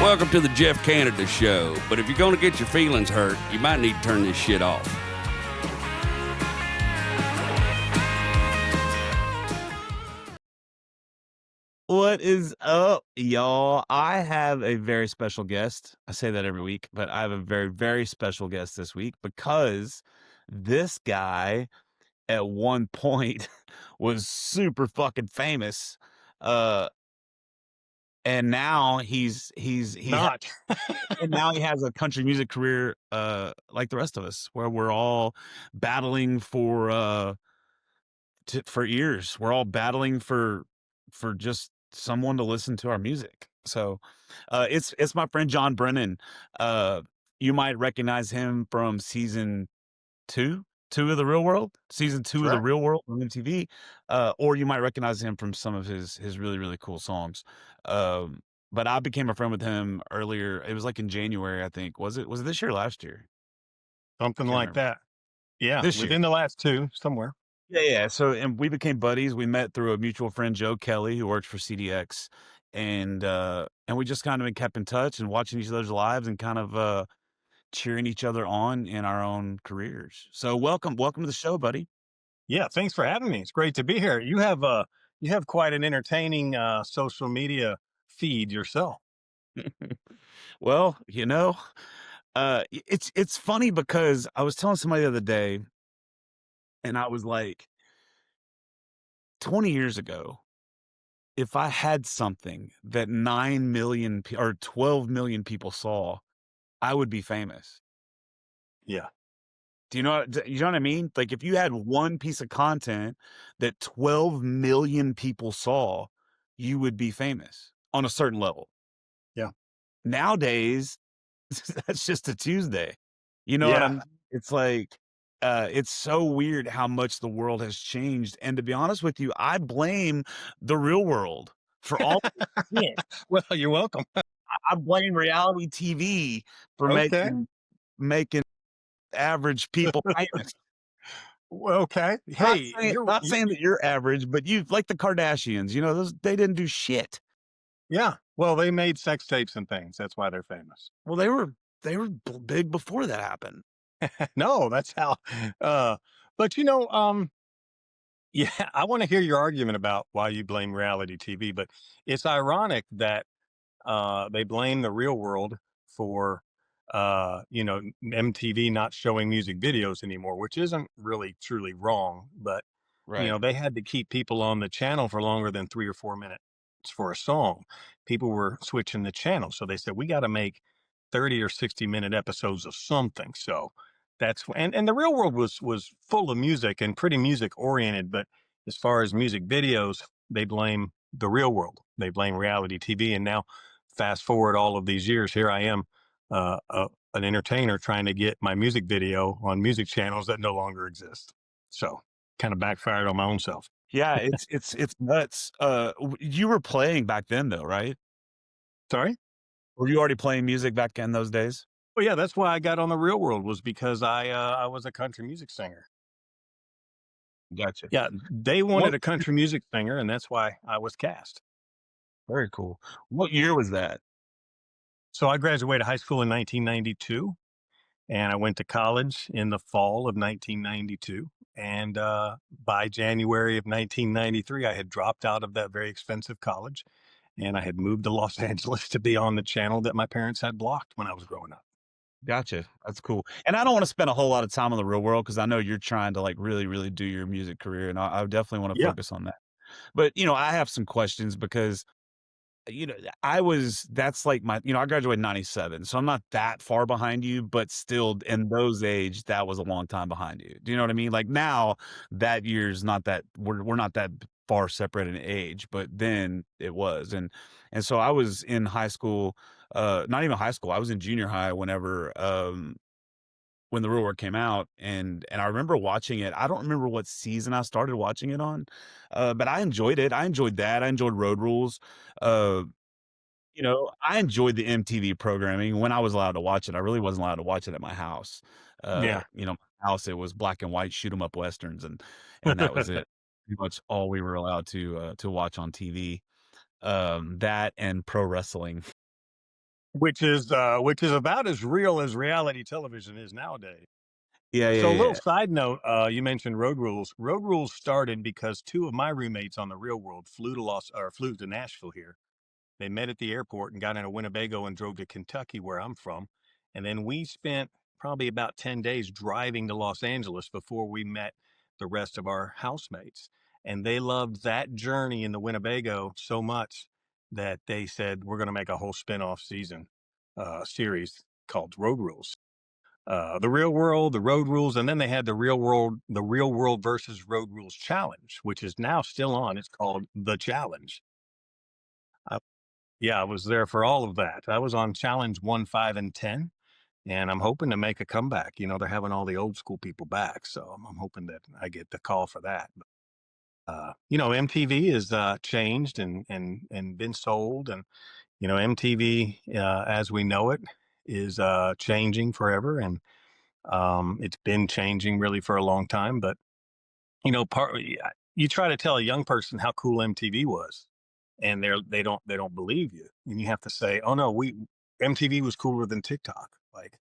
Welcome to the Jeff Canada Show. But if you're going to get your feelings hurt, you might need to turn this shit off. What is up, y'all? I have a very special guest. I say that every week, but I have a very, very special guest this week because this guy at one point was super fucking famous. Uh, and now Not. and now he has a country music career like the rest of us, where we're all battling for ears. We're all battling for just someone to listen to our music. So it's my friend John Brennan. You might recognize him from season two of The Real World, season two of The Correct. Real World on MTV, or you might recognize him from some of his really, really cool songs. But I became a friend with him earlier. It was like in January, I think. Was it this year or last year? Something Can't like remember. that. Yeah, This year. within the last 2, somewhere. Yeah. So, and we became buddies. We met through a mutual friend, Joe Kelly, who works for CDX, and we just kind of kept in touch and watching each other's lives and kind of cheering each other on in our own careers. So, welcome to the show, buddy. Yeah, thanks for having me. It's great to be here. You have quite an entertaining, social media feed yourself. Well, it's funny because I was telling somebody the other day, and I was like, 20 years ago, if I had something that 9 million or 12 million people saw, I would be famous. Yeah. You know what I mean? Like, if you had one piece of content that 12 million people saw, you would be famous on a certain level. Yeah. Nowadays, that's just a Tuesday. You know what Yeah. I'm It's like, it's so weird how much the world has changed, and to be honest with you, I blame The Real World for all shit. Well, you're welcome. I blame reality TV for Okay. making average people famous. Well, okay. Not Hey, saying not saying that you're average, but you like the Kardashians, those they didn't do shit. yeah. Well, they made sex tapes and things. That's why they're famous. Well, they were big before that happened. No, that's how, uh, but yeah, I want to hear your argument about why you blame reality TV, but it's ironic that they blame the real world for MTV not showing music videos anymore, which isn't really truly wrong, but Right. they had to keep people on the channel for longer than 3 or 4 minutes for a song. People were switching the channel, so they said we got to make 30 or 60-minute episodes of something. So and the real world was full of music and pretty music oriented, but as far as music videos, they blame the real world. They blame reality TV, and now fast forward all of these years, here I am, an entertainer trying to get my music video on music channels that no longer exist. So kind of backfired on my own self. Yeah, it's nuts. You were playing back then though, right? Sorry. Were you already playing music back in those days? Well, yeah, that's why I got on the real world, was because I was a country music singer. Gotcha. Yeah, they What wanted a country music singer, and that's why I was cast. Very cool. What year was that? So I graduated high school in 1992, and I went to college in the fall of 1992. And by January of 1993, I had dropped out of that very expensive college, and I had moved to Los Angeles to be on the channel that my parents had blocked when I was growing up. Gotcha. That's cool. And I don't want to spend a whole lot of time on The Real World because I know you're trying to like really, really do your music career, and I definitely want to Yeah. focus on that. But I have some questions because you know, that's like I graduated in 97, so I'm not that far behind you, but still in those age, that was a long time behind you. Do you know what I mean? Like now that year's not that we're not that far separated in age, but then it was. And so I was in high school, not even high school, I was in junior high when The Real World came out, and I remember watching it. I don't remember what season I started watching it on, but I enjoyed it. I enjoyed that. I enjoyed Road Rules. Uh, I enjoyed the MTV programming when I was allowed to watch it. I really wasn't allowed to watch it at my house. Yeah. My house, it was black and white shoot 'em up westerns, and that was it. Pretty much all we were allowed to watch on TV. That and pro wrestling. which is about as real as reality television is nowadays. Yeah, yeah, So a little yeah. side note, you mentioned Road Rules. Road Rules started because two of my roommates on the real world flew to Nashville here. They met at the airport and got in a Winnebago and drove to Kentucky, where I'm from. And then we spent probably about 10 days driving to Los Angeles before we met the rest of our housemates. And they loved that journey in the Winnebago so much that they said, we're going to make a whole spin-off series called Road Rules. The real world, the road rules, and then they had the real world versus road rules challenge, which is now still on. It's called the challenge. Uh, yeah, I was there for all of that. I was on challenge 1, 5, and 10, and I'm hoping to make a comeback. You know, they're having all the old school people back, so I'm hoping that I get the call for that. You know, MTV is changed and been sold, and you know, MTV as we know it is changing forever, and it's been changing really for a long time. But you know, you try to tell a young person how cool MTV was, and they don't believe you, and you have to say, "Oh no, we MTV was cooler than TikTok. Like,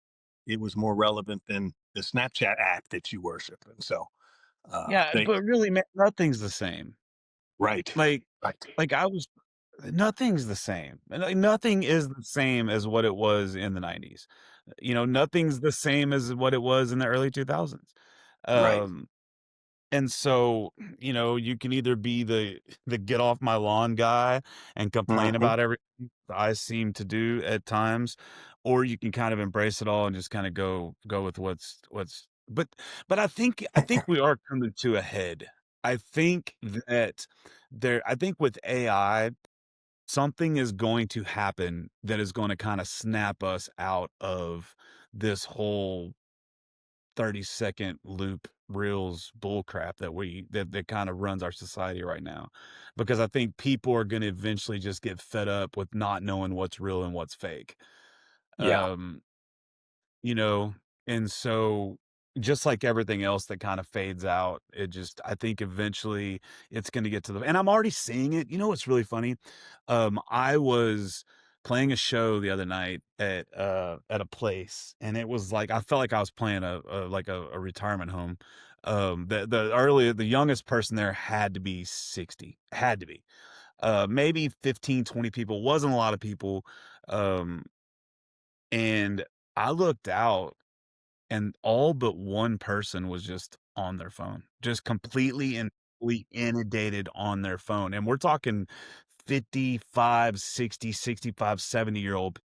it was more relevant than the Snapchat app that you worship." And so, Yeah, they but really, man, nothing's the same. right, Like right, like, I was nothing's the same, and, like, nothing is the same as what it was in the '90s. You know, nothing's the same as what it was in the early 2000s. right. Um And so, you know, you can either be the get off my lawn guy and complain Hmm. about everything I seem to do at times, or you can kind of embrace it all and just kind of go with what's but I think we are coming to a head. I think that I think with AI, something is going to happen that is going to kind of snap us out of this whole 30-second loop reels bullcrap that kind of runs our society right now. Because I think people are going to eventually just get fed up with not knowing what's real and what's fake. Yeah, Um, you know, and so just like everything else that kind of fades out, I think eventually it's going to get to and I'm already seeing it. You know what's really funny? I was playing a show the other night at a place, and it was like I felt like I was playing a retirement home. The youngest person there had to be 60, had to be. Maybe 15, 20 people, wasn't a lot of people. Um, and I looked out, and all but one person was just on their phone, just completely and fully inundated on their phone. And we're talking 55, 60, 65, 70-year-old.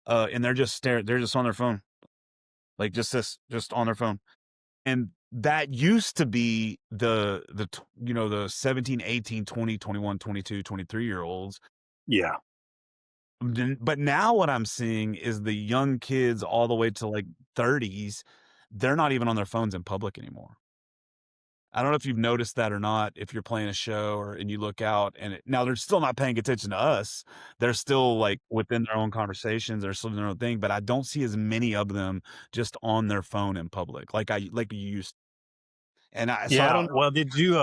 And they're just on their phone, like just on their phone. And that used to be the 17, 18, 20, 21, 22, 23 year olds. yeah. But now what I'm seeing is the young kids all the way to like 30s, they're not even on their phones in public anymore. I don't know if you've noticed that or not, if you're playing a show and you look out now they're still not paying attention to us. They're still like within their own conversations, they're still doing their own thing, but I don't see as many of them just on their phone in public like you used. So I Yeah. don't know. Well, did you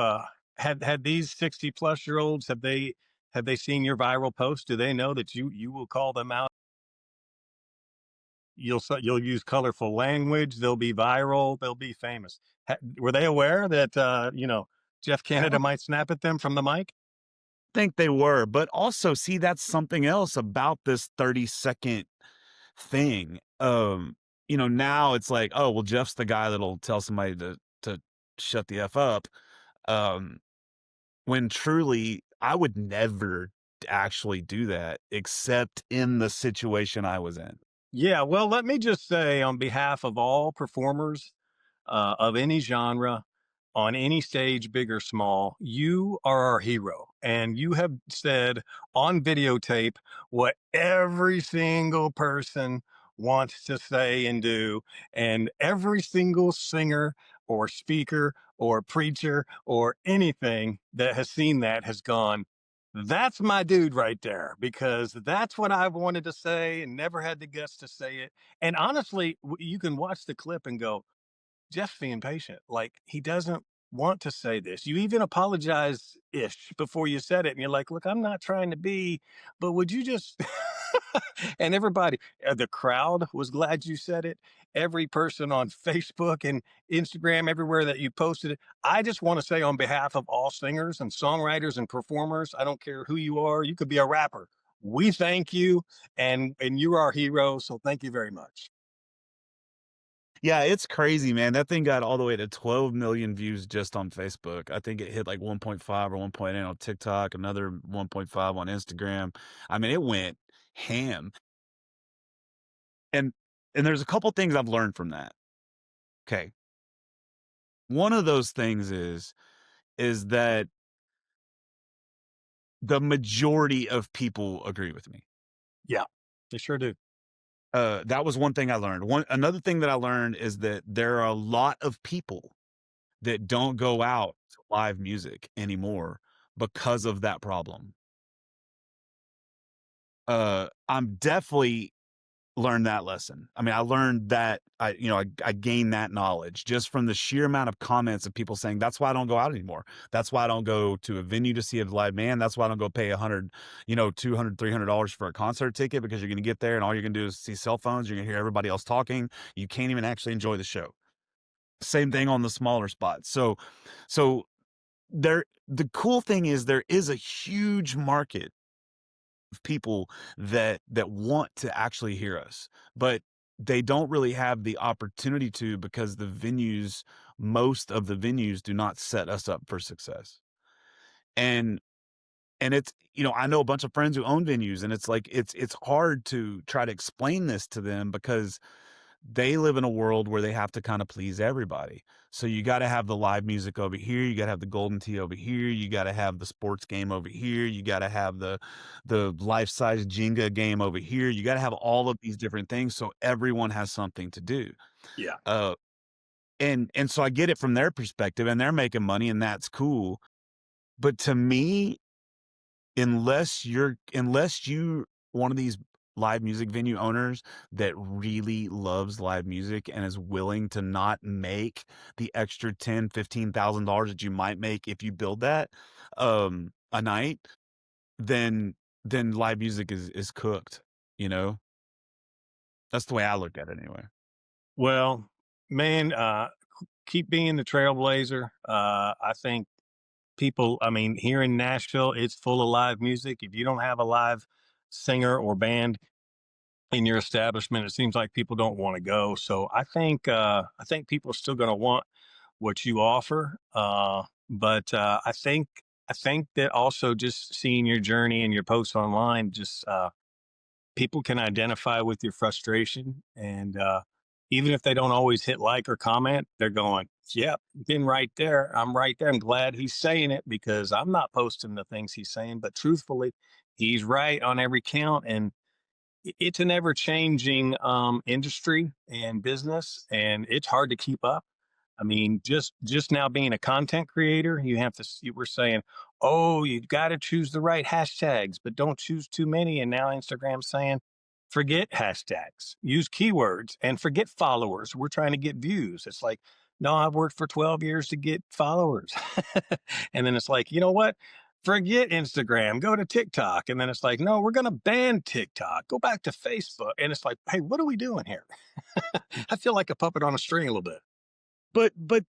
had these 60-plus year olds, have they seen your viral post? Do they know that you will call them out? You'll use colorful language. They'll be viral. They'll be famous. Were they aware that you know, Jeff I Canada don't might snap at them from the mic? think they were, but also see that's something else about this 30-second thing. Now it's like, oh, well, Jeff's the guy that'll tell somebody to shut the F up. Um, when truly I would never actually do that except in the situation I was in. Yeah. Well, let me just say on behalf of all performers of any genre, on any stage, big or small, you are our hero. And you have said on videotape what every single person wants to say and do. And every single singer or speaker or preacher or anything that has seen that has gone, that's my dude right there, because that's what I've wanted to say and never had the guts to say it. And honestly, you can watch the clip and go, Jeff's being patient. Like, he doesn't want to say this. You even apologize ish before you said it. And you're like, look, I'm not trying to be, but would you just And everybody, the crowd was glad you said it. Every person on Facebook and Instagram, everywhere that you posted it. I just want to say, on behalf of all singers and songwriters and performers, I don't care who you are, you could be a rapper. We thank you, and you're our hero. So thank you very much. Yeah, it's crazy, man. That thing got all the way to 12 million views just on Facebook. I think it hit like 1.5 or 1.8 on TikTok, another 1.5 on Instagram. I mean, it went ham. And there's a couple things I've learned from that. Okay. One of those things is that the majority of people agree with me. Yeah, they sure do. That was one thing I learned. Another thing that I learned is that there are a lot of people that don't go out to live music anymore because of that problem. I'm definitely learned that lesson. I mean, I learned that I gained that knowledge just from the sheer amount of comments of people saying, "That's why I don't go out anymore. That's why I don't go to a venue to see a live band. That's why I don't go pay 100, 200, $300 for a concert ticket because you're gonna get there and all you're gonna do is see cell phones. You're gonna hear everybody else talking. You can't even actually enjoy the show." Same thing on the smaller spots. So the cool thing is there is a huge market of people that want to actually hear us, but they don't really have the opportunity to because most of the venues do not set us up for success. And it's, I know a bunch of friends who own venues and it's like it's hard to try to explain this to them because they live in a world where they have to kind of please everybody. So you got to have the live music over here, you got to have the golden tee over here, you got to have the sports game over here, you got to have the life-size Jenga game over here. You got to have all of these different things so everyone has something to do. Yeah. Uh and so I get it from their perspective and they're making money and that's cool. But to me, unless you one of these live music venue owners that really loves live music and is willing to not make the extra 10, $15,000 that you might make if you build that a night, then live music is cooked, you know? That's the way I look at it anyway. Well, man, keep being the trailblazer. I think people, I mean, here in Nashville, it's full of live music. If you don't have a live singer or band in your establishment, it seems like people don't want to go. So I think people are still going to want what you offer. But I think that also just seeing your journey and your posts online, just people can identify with your frustration, and even if they don't always hit like or comment, they're going, yep, been right there, I'm right there, I'm glad he's saying it because I'm not posting the things he's saying, but truthfully, he's right on every count. And it's an ever changing industry and business, and it's hard to keep up. I mean, just now being a content creator, you have to. You were saying, oh, you've got to choose the right hashtags, but don't choose too many. And now Instagram's saying, forget hashtags, use keywords, and forget followers. We're trying to get views. It's like, no, I've worked for 12 years to get followers, and then it's like, you know what? Forget Instagram, go to TikTok. And then it's like, no, we're going to ban TikTok, go back to Facebook. And it's like, hey, what are we doing here? I feel like a puppet on a string a little bit. But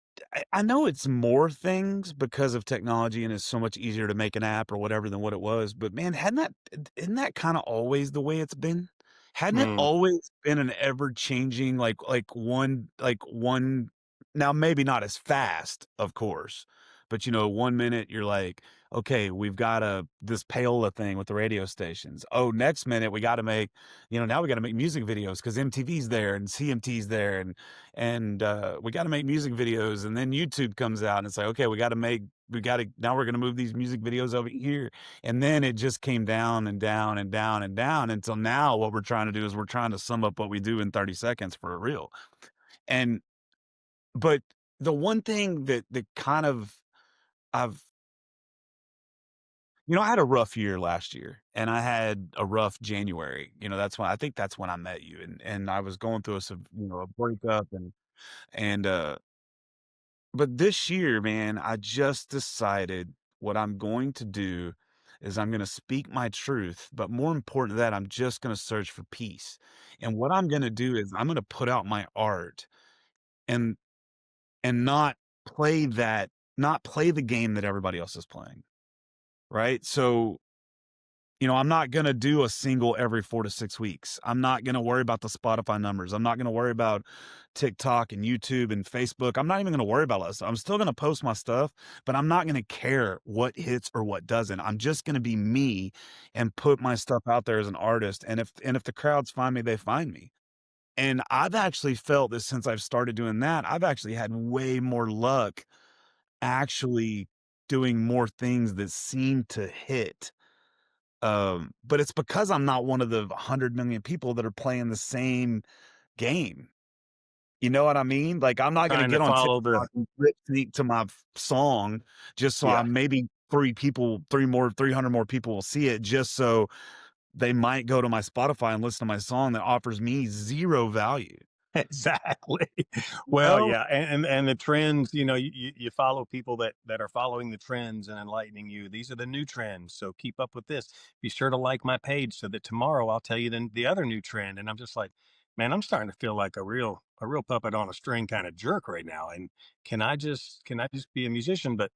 I know it's more things because of technology and it's so much easier to make an app or whatever than what it was. But man, isn't that kind of always the way it's been? Hadn't it Mm, always been an ever changing like one now maybe not as fast, of course, but 1 minute you're like, okay, we've got this payola thing with the radio stations. Oh, next minute we got to make, now we got to make music videos because MTV's there and CMT's there and we got to make music videos and then YouTube comes out and it's like, okay, now we're going to move these music videos over here. And then it just came down and down and down and down until now what we're trying to do is we're trying to sum up what we do in 30 seconds for a reel. And, but the one thing that kind of I've, I had a rough year last year and I had a rough January. That's when I met you and I was going through a breakup and but this year, man, I just decided what I'm going to do is I'm going to speak my truth, but more important than that, I'm just going to search for peace. And what I'm going to do is I'm going to put out my art and not play that not play the game that everybody else is playing, right? So, I'm not going to do a single every 4 to 6 weeks. I'm not going to worry about the Spotify numbers. I'm not going to worry about TikTok and YouTube and Facebook. I'm not even going to worry about that. I'm still going to post my stuff, but I'm not going to care what hits or what doesn't. I'm just going to be me and put my stuff out there as an artist. And if the crowds find me, they find me. And I've actually felt this since I've started doing that. I've actually had way more luck actually doing more things that seem to hit. But it's because I'm not one of the 100 million people that are playing the same game. You know what I mean? Like, I'm not gonna Trying to get on follow the TikTok and lip sync to my song just so yeah. I maybe 300 more people will see it, just so they might go to my Spotify and listen to my song that offers me 0 value. Exactly. Well, Oh, yeah, and the trends, you follow people that are following the trends and enlightening you. These are the new trends, so keep up with this. Be sure to like my page so that tomorrow I'll tell you the other new trend. And I'm just like, man, I'm starting to feel like a real puppet on a string kind of jerk right now. And can I just be a musician? But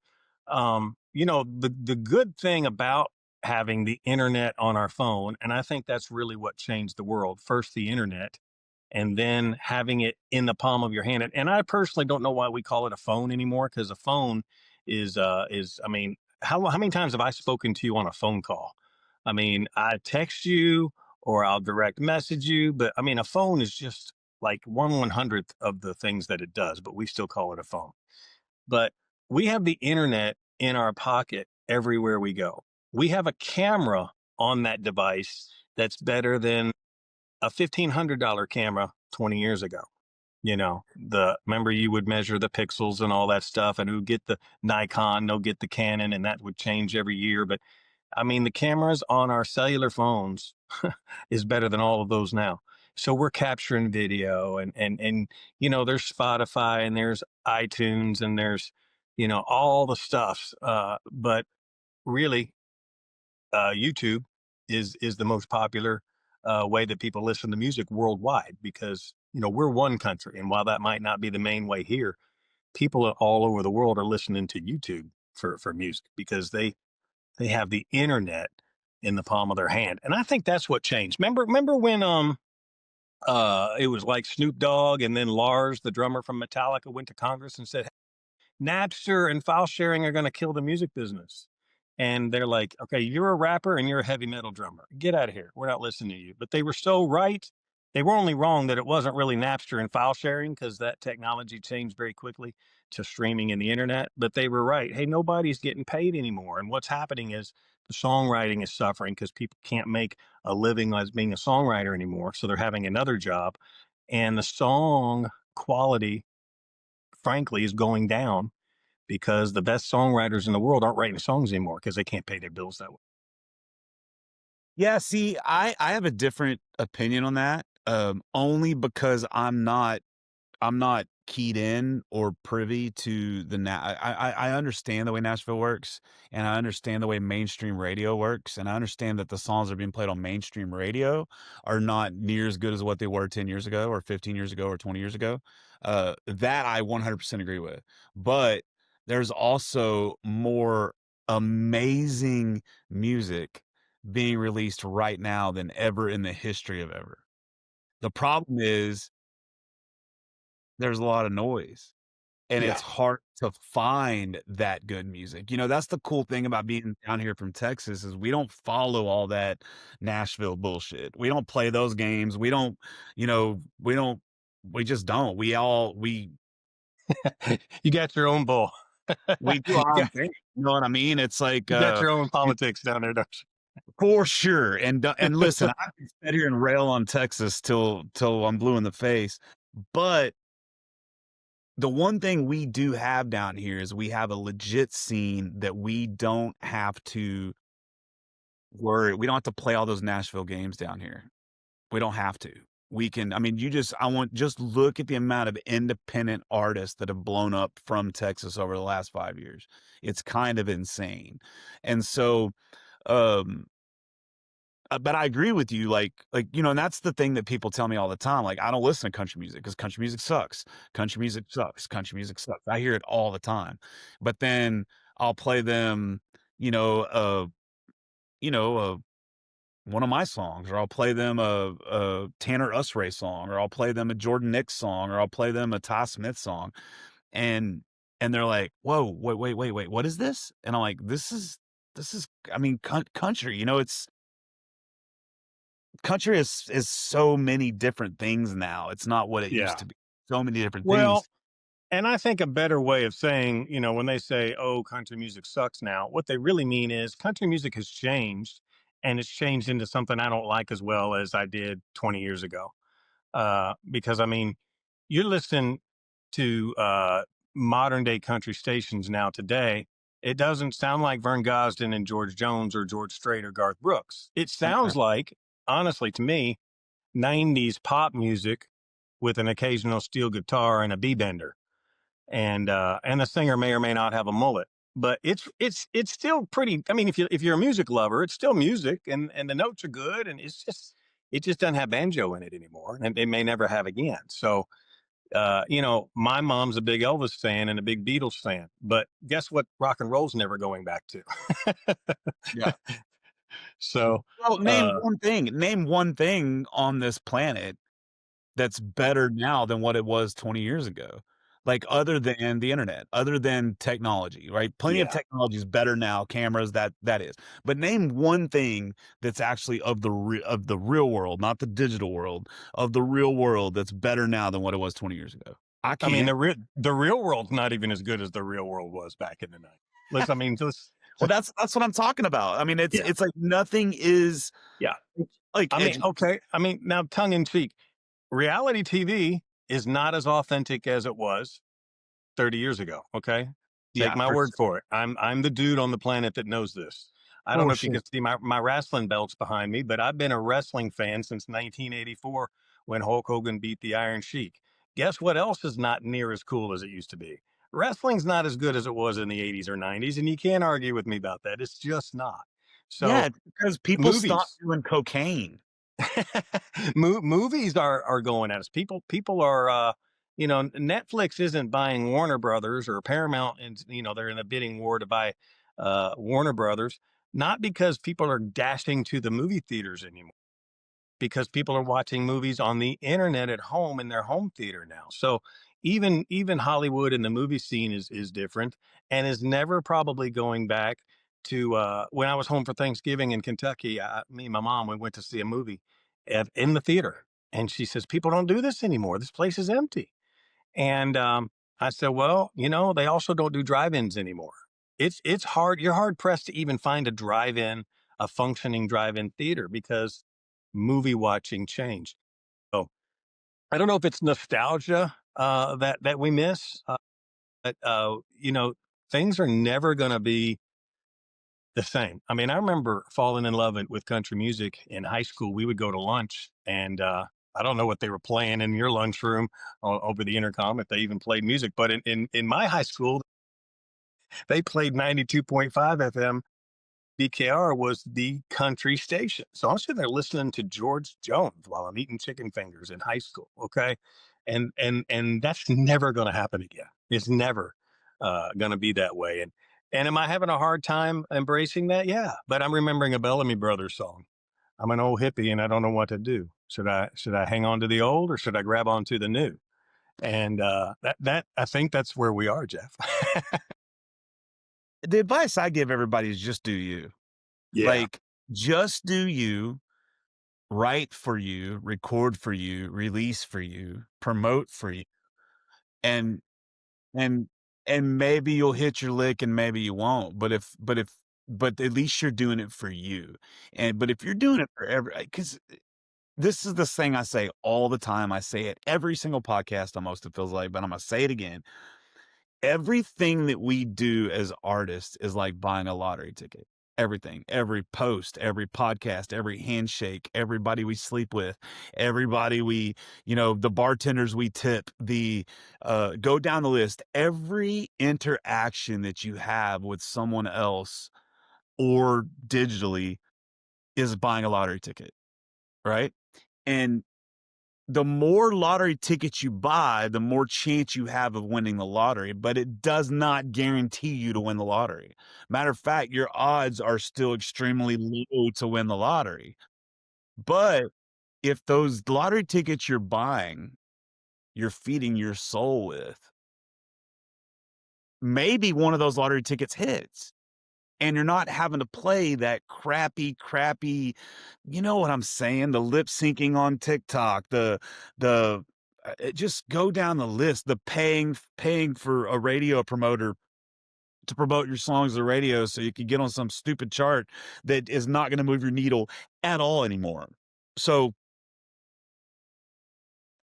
the good thing about having the internet on our phone, and I think that's really what changed the world. First, the internet, and then having it in the palm of your hand. And I personally don't know why we call it a phone anymore, because a phone is I mean, how many times have I spoken to you on a phone call? I mean, I text you or I'll direct message you, but I mean, a phone is just like 1/100th of the things that it does, but we still call it a phone. But we have the internet in our pocket everywhere we go. We have a camera on that device that's better than a $1,500 camera 20 years ago. Remember you would measure the pixels and all that stuff, and who get the Nikon, no get the Canon, and that would change every year. But I mean, the cameras on our cellular phones is better than all of those now. So we're capturing video, and there's Spotify and there's iTunes and there's all the stuff. But really, YouTube is the most popular way that people listen to music worldwide, because we're one country, and while that might not be the main way here, people all over the world are listening to YouTube for music, because they have the internet in the palm of their hand. And I think that's what changed. Remember when it was like Snoop Dogg and then Lars, the drummer from Metallica, went to Congress and said Napster and file sharing are going to kill the music business. And they're like, okay, you're a rapper and you're a heavy metal drummer. Get out of here. We're not listening to you. But they were so right. They were only wrong that it wasn't really Napster and file sharing, because that technology changed very quickly to streaming and the internet. But they were right. Hey, nobody's getting paid anymore. And what's happening is the songwriting is suffering because people can't make a living as being a songwriter anymore. So they're having another job. And the song quality, frankly, is going down because the best songwriters in the world aren't writing songs anymore because they can't pay their bills that way. yeah, see, I have a different opinion on that, only because I'm not keyed in or privy to I understand the way Nashville works, and I understand the way mainstream radio works, and I understand that the songs that are being played on mainstream radio are not near as good as what they were 10 years ago or 15 years ago or 20 years ago. That I 100% agree with. But there's also more amazing music being released right now than ever in the history of ever. The problem is there's a lot of noise, and Yeah. it's hard to find that good music. That's the cool thing about being down here from Texas is we don't follow all that Nashville bullshit. We don't play those games. We just don't. You got your own bull. We do you our own got thing. You know what I mean? It's like, you got your own politics down there, don't for sure. And you? listen, I can sit here and rail on Texas till I'm blue in the face, but the one thing we do have down here is we have a legit scene that we don't have to worry. We don't have to play all those Nashville games down here. We don't have to. We can, I mean, just look at the amount of independent artists that have blown up from Texas over the last 5 years. It's kind of insane. And so, Um, but I agree with you, and that's the thing that people tell me all the time. Like, I don't listen to country music because country music sucks. Country music sucks. Country music sucks. I hear it all the time. But then I'll play them, you know, uh, you know, uh, one of my songs, or I'll play them a Tanner Usray song, or I'll play them a Jordan Nicks song, or I'll play them a Ty Smith song, and they're like, "Whoa, wait, what is this?" And I'm like, "This is, I mean, country. It's country is so many different things now. It's not what it used Yeah. to be. So many different Well, things." and I think a better way of saying, when they say, "Oh, country music sucks now," what they really mean is country music has changed, and it's changed into something I don't like as well as I did 20 years ago. Because I mean, you listen to modern day country stations now today, it doesn't sound like Vern Gosdin and George Jones or George Strait or Garth Brooks. It Okay. sounds like, honestly, to me, 90s pop music with an occasional steel guitar and a B bender, and the singer may or may not have a mullet. But it's still pretty. I mean, if you're a music lover, it's still music, and the notes are good, and it just doesn't have banjo in it anymore, and it may never have again. So, my mom's a big Elvis fan and a big Beatles fan, but guess what? Rock and roll's never going back to. Yeah. So, Well, uh, name one thing on this planet that's better now than what it was 20 years ago. Like, other than the internet, other than technology, right? Plenty of yeah. technology is better now, cameras, that is. But name one thing that's actually of the real world, not the digital world, of the real world, that's better now than what it was 20 years ago. I I mean, can't. the real world's not even as good as the real world was back in the night. Let's. I mean, just Well, that's what I'm talking about. I mean, it's yeah, it's like nothing is yeah. like I mean, okay. I mean, now tongue in cheek, reality TV is not as authentic as it was 30 years ago. Okay. Take yeah, my for word sure. for it. I'm the dude on the planet that knows this. I don't For know if you sure. can see my wrestling belts behind me, but I've been a wrestling fan since 1984 when Hulk Hogan beat the Iron Sheik. Guess what else is not near as cool as it used to be? Wrestling's not as good as it was in the 80s or 90s, and you can't argue with me about that. It's just not. Yeah, So, because people stopped movies. doing cocaine. Movies are going at us. People are Netflix isn't buying Warner Brothers or Paramount, and they're in a bidding war to buy Warner Brothers, not because people are dashing to the movie theaters anymore, because people are watching movies on the internet at home in their home theater now. So even Hollywood and the movie scene is different, and is never probably going back to when I was home for Thanksgiving in Kentucky. Me and my mom, we went to see a movie in the theater, and she says people don't do this anymore. This place is empty. And I said, well, they also don't do drive-ins anymore. It's hard. You're hard pressed to even find a functioning drive-in theater, because movie watching changed. So I don't know if it's nostalgia that we miss, but things are never going to be the same. I mean, I remember falling in love with country music in high school. We would go to lunch, and I don't know what they were playing in your lunchroom over the intercom, if they even played music. But in my high school, they played 92.5 FM. BKR was the country station. So I'm sitting there listening to George Jones while I'm eating chicken fingers in high school. Okay. And that's never going to happen again. It's never going to be that way. And am I having a hard time embracing that? Yeah. But I'm remembering a Bellamy Brothers song. I'm an old hippie and I don't know what to do. Should I hang on to the old, or should I grab onto the new? And that I think that's where we are, Jeff. The advice I give everybody is just do you. Yeah. Like, just do you, write for you, record for you, release for you, promote for you. And and and maybe you'll hit your lick and maybe you won't. But at least you're doing it for you. But if you're doing it for because this is the thing I say all the time. I say it every single podcast almost, it feels like, but I'm gonna say it again. Everything that we do as artists is like buying a lottery ticket. Everything, every post, every podcast, every handshake, everybody we sleep with, everybody the bartenders we tip, go down the list. Every interaction that you have with someone else or digitally is buying a lottery ticket, right? And the more lottery tickets you buy, the more chance you have of winning the lottery, but it does not guarantee you to win the lottery. Matter of fact, your odds are still extremely low to win the lottery. But if those lottery tickets you're buying, you're feeding your soul with, maybe one of those lottery tickets hits. And you're not having to play that crappy, you know what I'm saying? The lip syncing on TikTok, just go down the list, the paying for a radio promoter to promote your songs on the radio so you can get on some stupid chart that is not going to move your needle at all anymore. So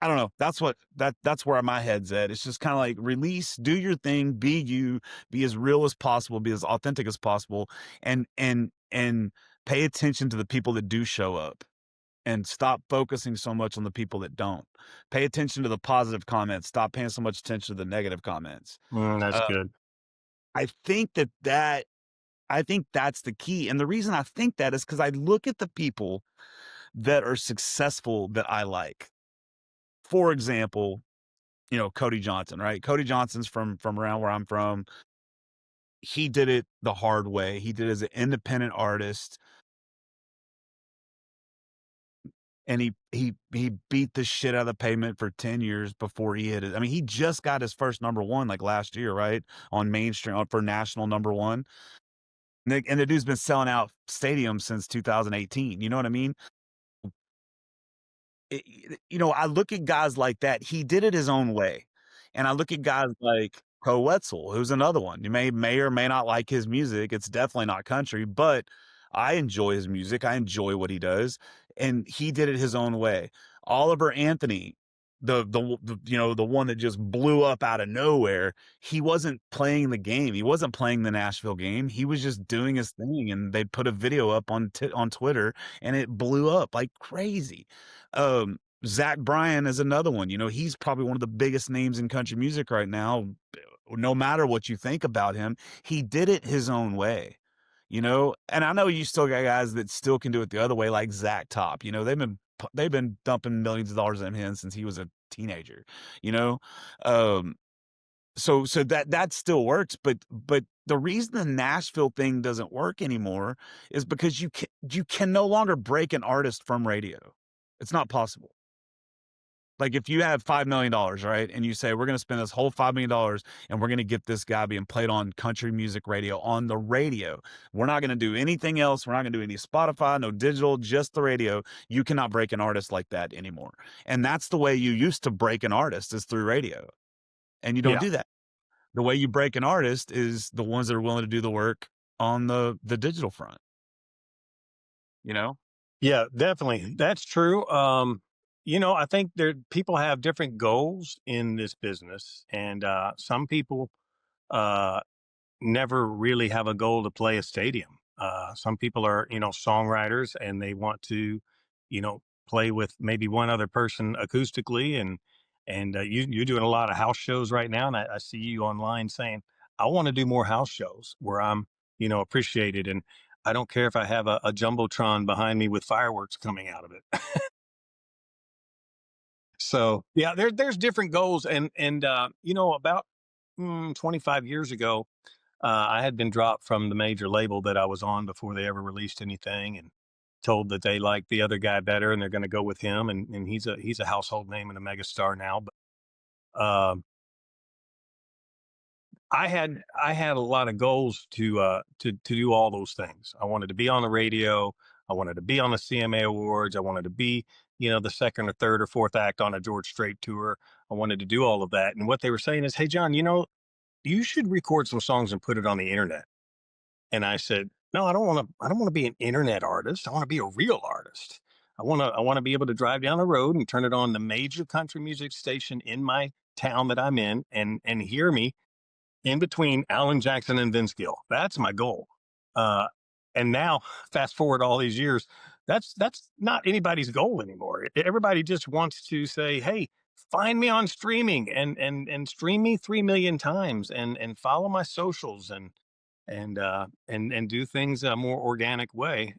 I don't know. That's where my head's at. It's just kind of like release, do your thing, be you, be as real as possible, be as authentic as possible, and pay attention to the people that do show up and stop focusing so much on the people that don't. Pay attention to the positive comments, stop paying so much attention to the negative comments. That's Uh, good. I think I think that's the key. And the reason I think that is because I look at the people that are successful that I like. For example, Cody Johnson, right? Cody Johnson's from around where I'm from. He did it the hard way. He did it as an independent artist, and he beat the shit out of the pavement for 10 years before he hit it. I mean, he just got his first number one like last year, right? On mainstream for national number one. And the dude's been selling out stadiums since 2018. You know what I mean? I look at guys like that. He did it his own way. And I look at guys like Co Wetzel, who's another one. You may or may not like his music. It's definitely not country, but I enjoy his music. I enjoy what he does. And he did it his own way. Oliver Anthony, the one that just blew up out of nowhere, he wasn't playing the game. He wasn't playing the Nashville game. He was just doing his thing, and they put a video up on Twitter, and it blew up like crazy. Zach Bryan is another one. He's probably one of the biggest names in country music right now. No matter what you think about him, he did it his own way. And I know you still got guys that still can do it the other way, like Zach Top. They've been dumping millions of dollars in him since he was a teenager. You know, um, so that still works, but the reason the Nashville thing doesn't work anymore is because you can no longer break an artist from radio. It's not possible. Like if you have $5 million, right? And you say, we're going to spend this whole $5 million and we're going to get this guy being played on country music radio on the radio. We're not going to do anything else. We're not going to do any Spotify, no digital, just the radio. You cannot break an artist like that anymore. And that's the way you used to break an artist is through radio. And you don't Yeah. do that. The way you break an artist is the ones that are willing to do the work on the digital front, you know? Yeah, definitely. That's true. I think people have different goals in this business, and some people uh, never really have a goal to play a stadium. Some people are, songwriters, and they want to, you know, play with maybe one other person acoustically, and you're doing a lot of house shows right now, and I see you online saying, I want to do more house shows where I'm, appreciated, and I don't care if I have a jumbotron behind me with fireworks coming out of it. So yeah, there's different goals, and about 25 years ago, I had been dropped from the major label that I was on before they ever released anything, and told that they liked the other guy better and they're going to go with him, and he's a household name and a megastar now. But I had a lot of goals to do all those things. I wanted to be on the radio. I wanted to be on the CMA Awards. I wanted to be, the second or third or fourth act on a George Strait tour. I wanted to do all of that. And what they were saying is, hey, John, you should record some songs and put it on the internet. And I said, no, I don't want to. I don't want to be an internet artist. I want to be a real artist. I want to be able to drive down the road and turn it on the major country music station in my town that I'm in, and hear me in between Alan Jackson and Vince Gill. That's my goal. Uh, and now, fast forward all these years, that's not anybody's goal anymore. Everybody just wants to say, "Hey, find me on streaming and stream me 3 million times and follow my socials and do things a more organic way,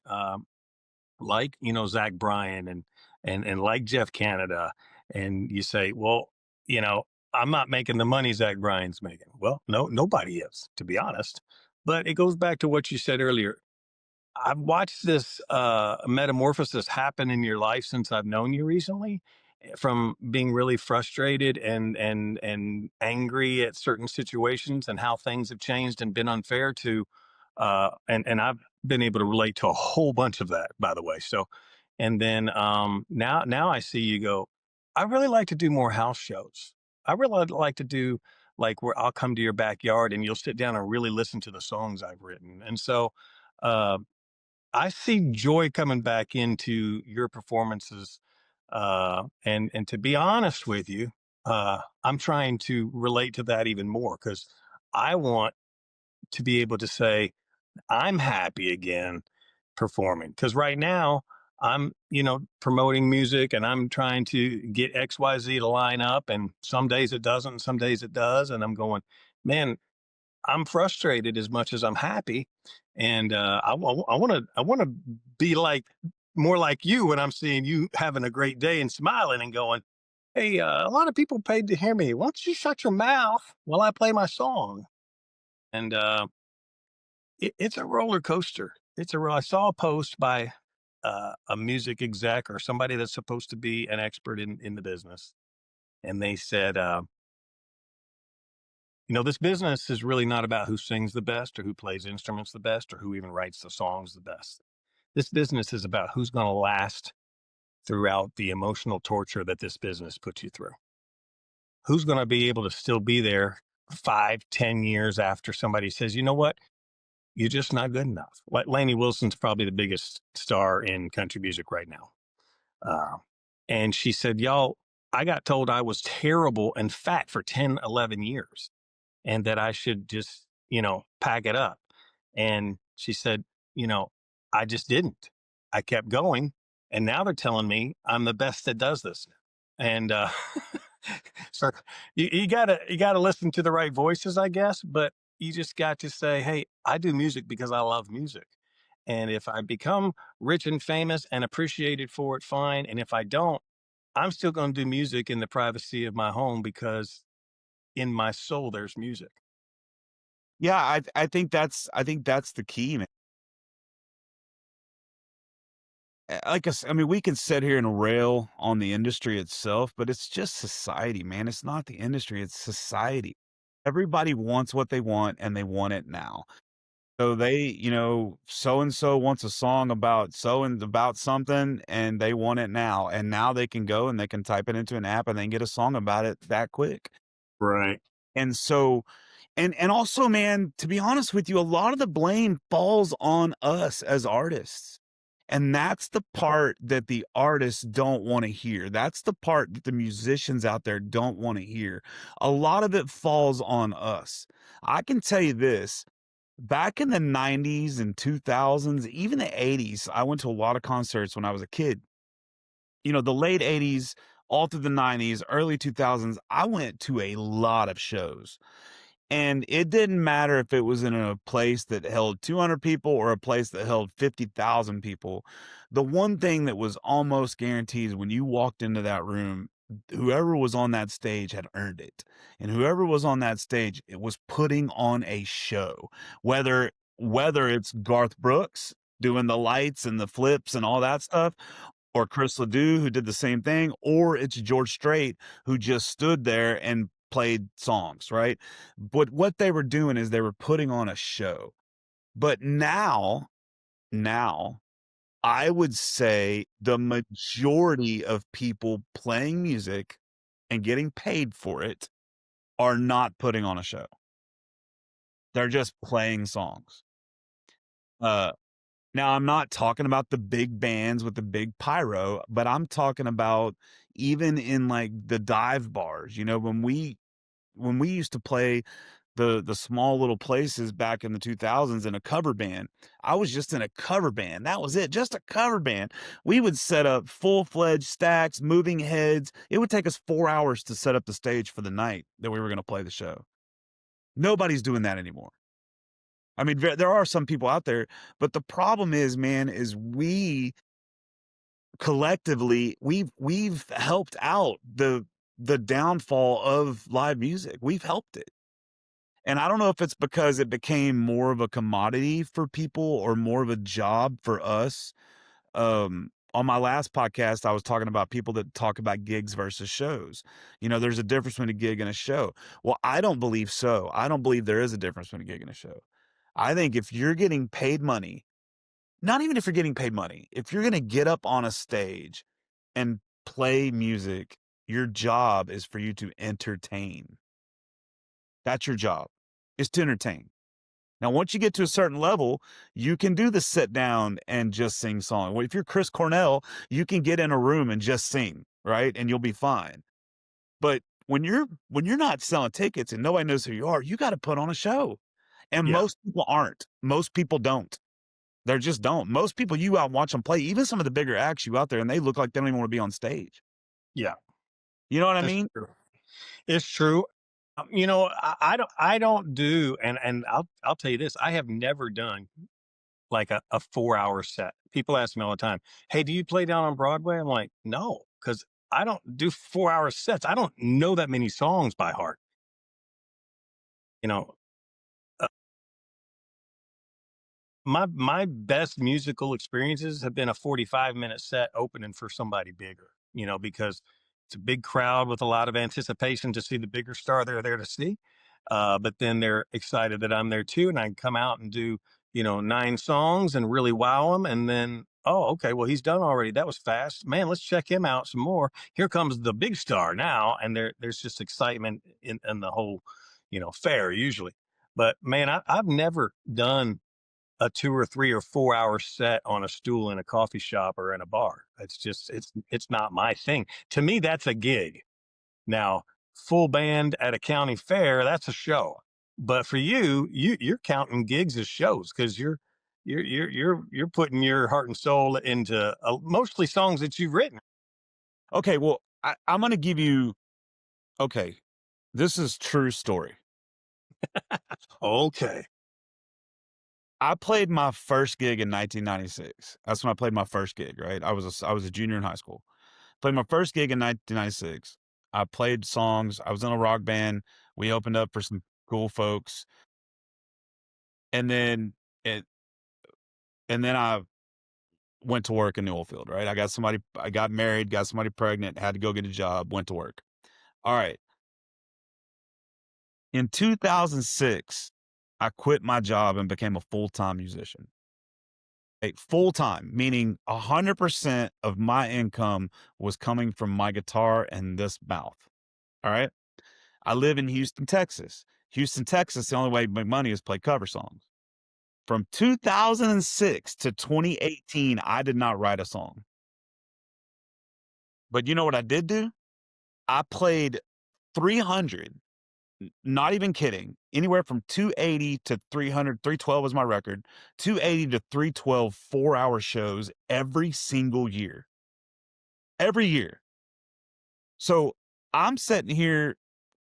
like Zach Bryan and like Jeff Canada, and you say, well, you know, I'm not making the money Zach Bryan's making. Well, no, nobody is, to be honest. But it goes back to what you said earlier. I've watched this metamorphosis happen in your life since I've known you recently, from being really frustrated and angry at certain situations and how things have changed and been unfair to, and I've been able to relate to a whole bunch of that, by the way. So, and then now I see you go. I really like to do more house shows. I really like to do, like, where I'll come to your backyard and you'll sit down and really listen to the songs I've written, and so. Uh, I see joy coming back into your performances, and to be honest with you, I'm trying to relate to that even more because I want to be able to say I'm happy again performing. Because right now I'm, promoting music and I'm trying to get XYZ to line up, and some days it doesn't, and some days it does, and I'm going, man, I'm frustrated as much as I'm happy, and I want to be like more like you when I'm seeing you having a great day and smiling and going, "Hey, a lot of people paid to hear me. Why don't you shut your mouth while I play my song?" And it's a roller coaster. I saw a post by a music exec or somebody that's supposed to be an expert in the business, and they said, this business is really not about who sings the best or who plays instruments the best or who even writes the songs the best. This business is about who's going to last throughout the emotional torture that this business puts you through. Who's going to be able to still be there 5, 10 years after somebody says, you know what, you're just not good enough. Like Lainey Wilson's probably the biggest star in country music right now. Uh, and she said, y'all, I got told I was terrible and fat for 10, 11 years and that I should just, pack it up. And she said, you know, I just didn't. I kept going. And now they're telling me I'm the best that does this. And so you gotta listen to the right voices, I guess, but you just got to say, hey, I do music because I love music. And if I become rich and famous and appreciated for it, fine. And if I don't, I'm still going to do music in the privacy of my home because in my soul there's music. Yeah, I think that's the key, man. I mean, we can sit here and rail on the industry itself, but it's just society, man. It's not the industry, it's society. Everybody wants what they want and they want it now. So so and so wants a song about so and about something and they want it now. And now they can go and they can type it into an app and they can get a song about it that quick. Right. And so and also, man, to be honest with you, a lot of the blame falls on us as artists. And that's the part that the artists don't want to hear. That's the part that the musicians out there don't want to hear. A lot of it falls on us. I can tell you this, back in the 90s and 2000s, even the 80s, I went to a lot of concerts when I was a kid. The late 80s, all through the 90s, early 2000s, I went to a lot of shows. And it didn't matter if it was in a place that held 200 people or a place that held 50,000 people. The one thing that was almost guaranteed is when you walked into that room, whoever was on that stage had earned it. And whoever was on that stage, it was putting on a show. Whether it's Garth Brooks doing the lights and the flips and all that stuff, or Chris Ledoux, who did the same thing, or it's George Strait, who just stood there and played songs, right? But what they were doing is they were putting on a show. But now, I would say the majority of people playing music and getting paid for it are not putting on a show. They're just playing songs. Uh, Now, I'm not talking about the big bands with the big pyro, but I'm talking about even in like the dive bars, when we used to play the small little places back in the 2000s in a cover band. I was just in a cover band. That was it, just a cover band. We would set up full-fledged stacks, moving heads. It would take us 4 hours to set up the stage for the night that we were going to play the show. Nobody's doing that anymore. I mean, there are some people out there, but the problem is, man, is we collectively we've helped out the downfall of live music. We've helped it. And I don't know if it's because it became more of a commodity for people or more of a job for us. On my last podcast, I was talking about people that talk about gigs versus shows. You know, there's a difference between a gig and a show. Well, I don't believe so. I don't believe there is a difference between a gig and a show. I think if you're getting paid money, not even if you're getting paid money, if you're going to get up on a stage and play music, your job is for you to entertain. That's your job, is to entertain. Now, once you get to a certain level, you can do the sit down and just sing song. Well, if you're Chris Cornell, you can get in a room and just sing, right? And you'll be fine. But when you're not selling tickets and nobody knows who you are, you got to put on a show. And Yeah. most people aren't. Most people don't. They just don't. Most people, you out and watch them play, even some of the bigger acts you out there, and they look like they don't even want to be on stage. Yeah. You know what I That's mean? true. It's true. You know, I don't do, and I'll tell you this, I have never done like a 4-hour set. People ask me all the time, "Hey, do you play down on Broadway?" I'm like, "No, because I don't do 4-hour sets. I don't know that many songs by heart." You know, uh, my best musical experiences have been a 45-minute set opening for somebody bigger, because it's a big crowd with a lot of anticipation to see the bigger star they're there to see. But then they're excited that I'm there too, and I can come out and do, 9 songs and really wow them. And then, oh, okay, well, he's done already. That was fast. Man, let's check him out some more. Here comes the big star now. And there's just excitement in the whole, fair usually. But man, I've never done a 2 or 3 or 4-hour set on a stool in a coffee shop or in a bar. It's not my thing. To me, that's a gig. Now, full band at a county fair, that's a show. But for you're counting gigs as shows because you're putting your heart and soul into mostly songs that you've written. Okay, well, I'm going to give you, okay, this is true story. Okay. I played my first gig in 1996. That's when I played my first gig, right? I was a junior in high school. Played my first gig in 1996. I played songs. I was in a rock band. We opened up for some cool folks. And then it and then I went to work in the oil field, right? I got married, got somebody pregnant, had to go get a job, went to work. All right. In 2006, I quit my job and became a full-time musician. Full-time, meaning 100% of my income was coming from my guitar and this mouth. All right. I live in Houston, Texas. Houston, Texas, the only way to make money is play cover songs. From 2006 to 2018, I did not write a song. But you know what I did do? I played 300, not even kidding, anywhere from 280 to 300, 312 was my record, 280 to 312 4-hour shows every single year. Every year. So I'm sitting here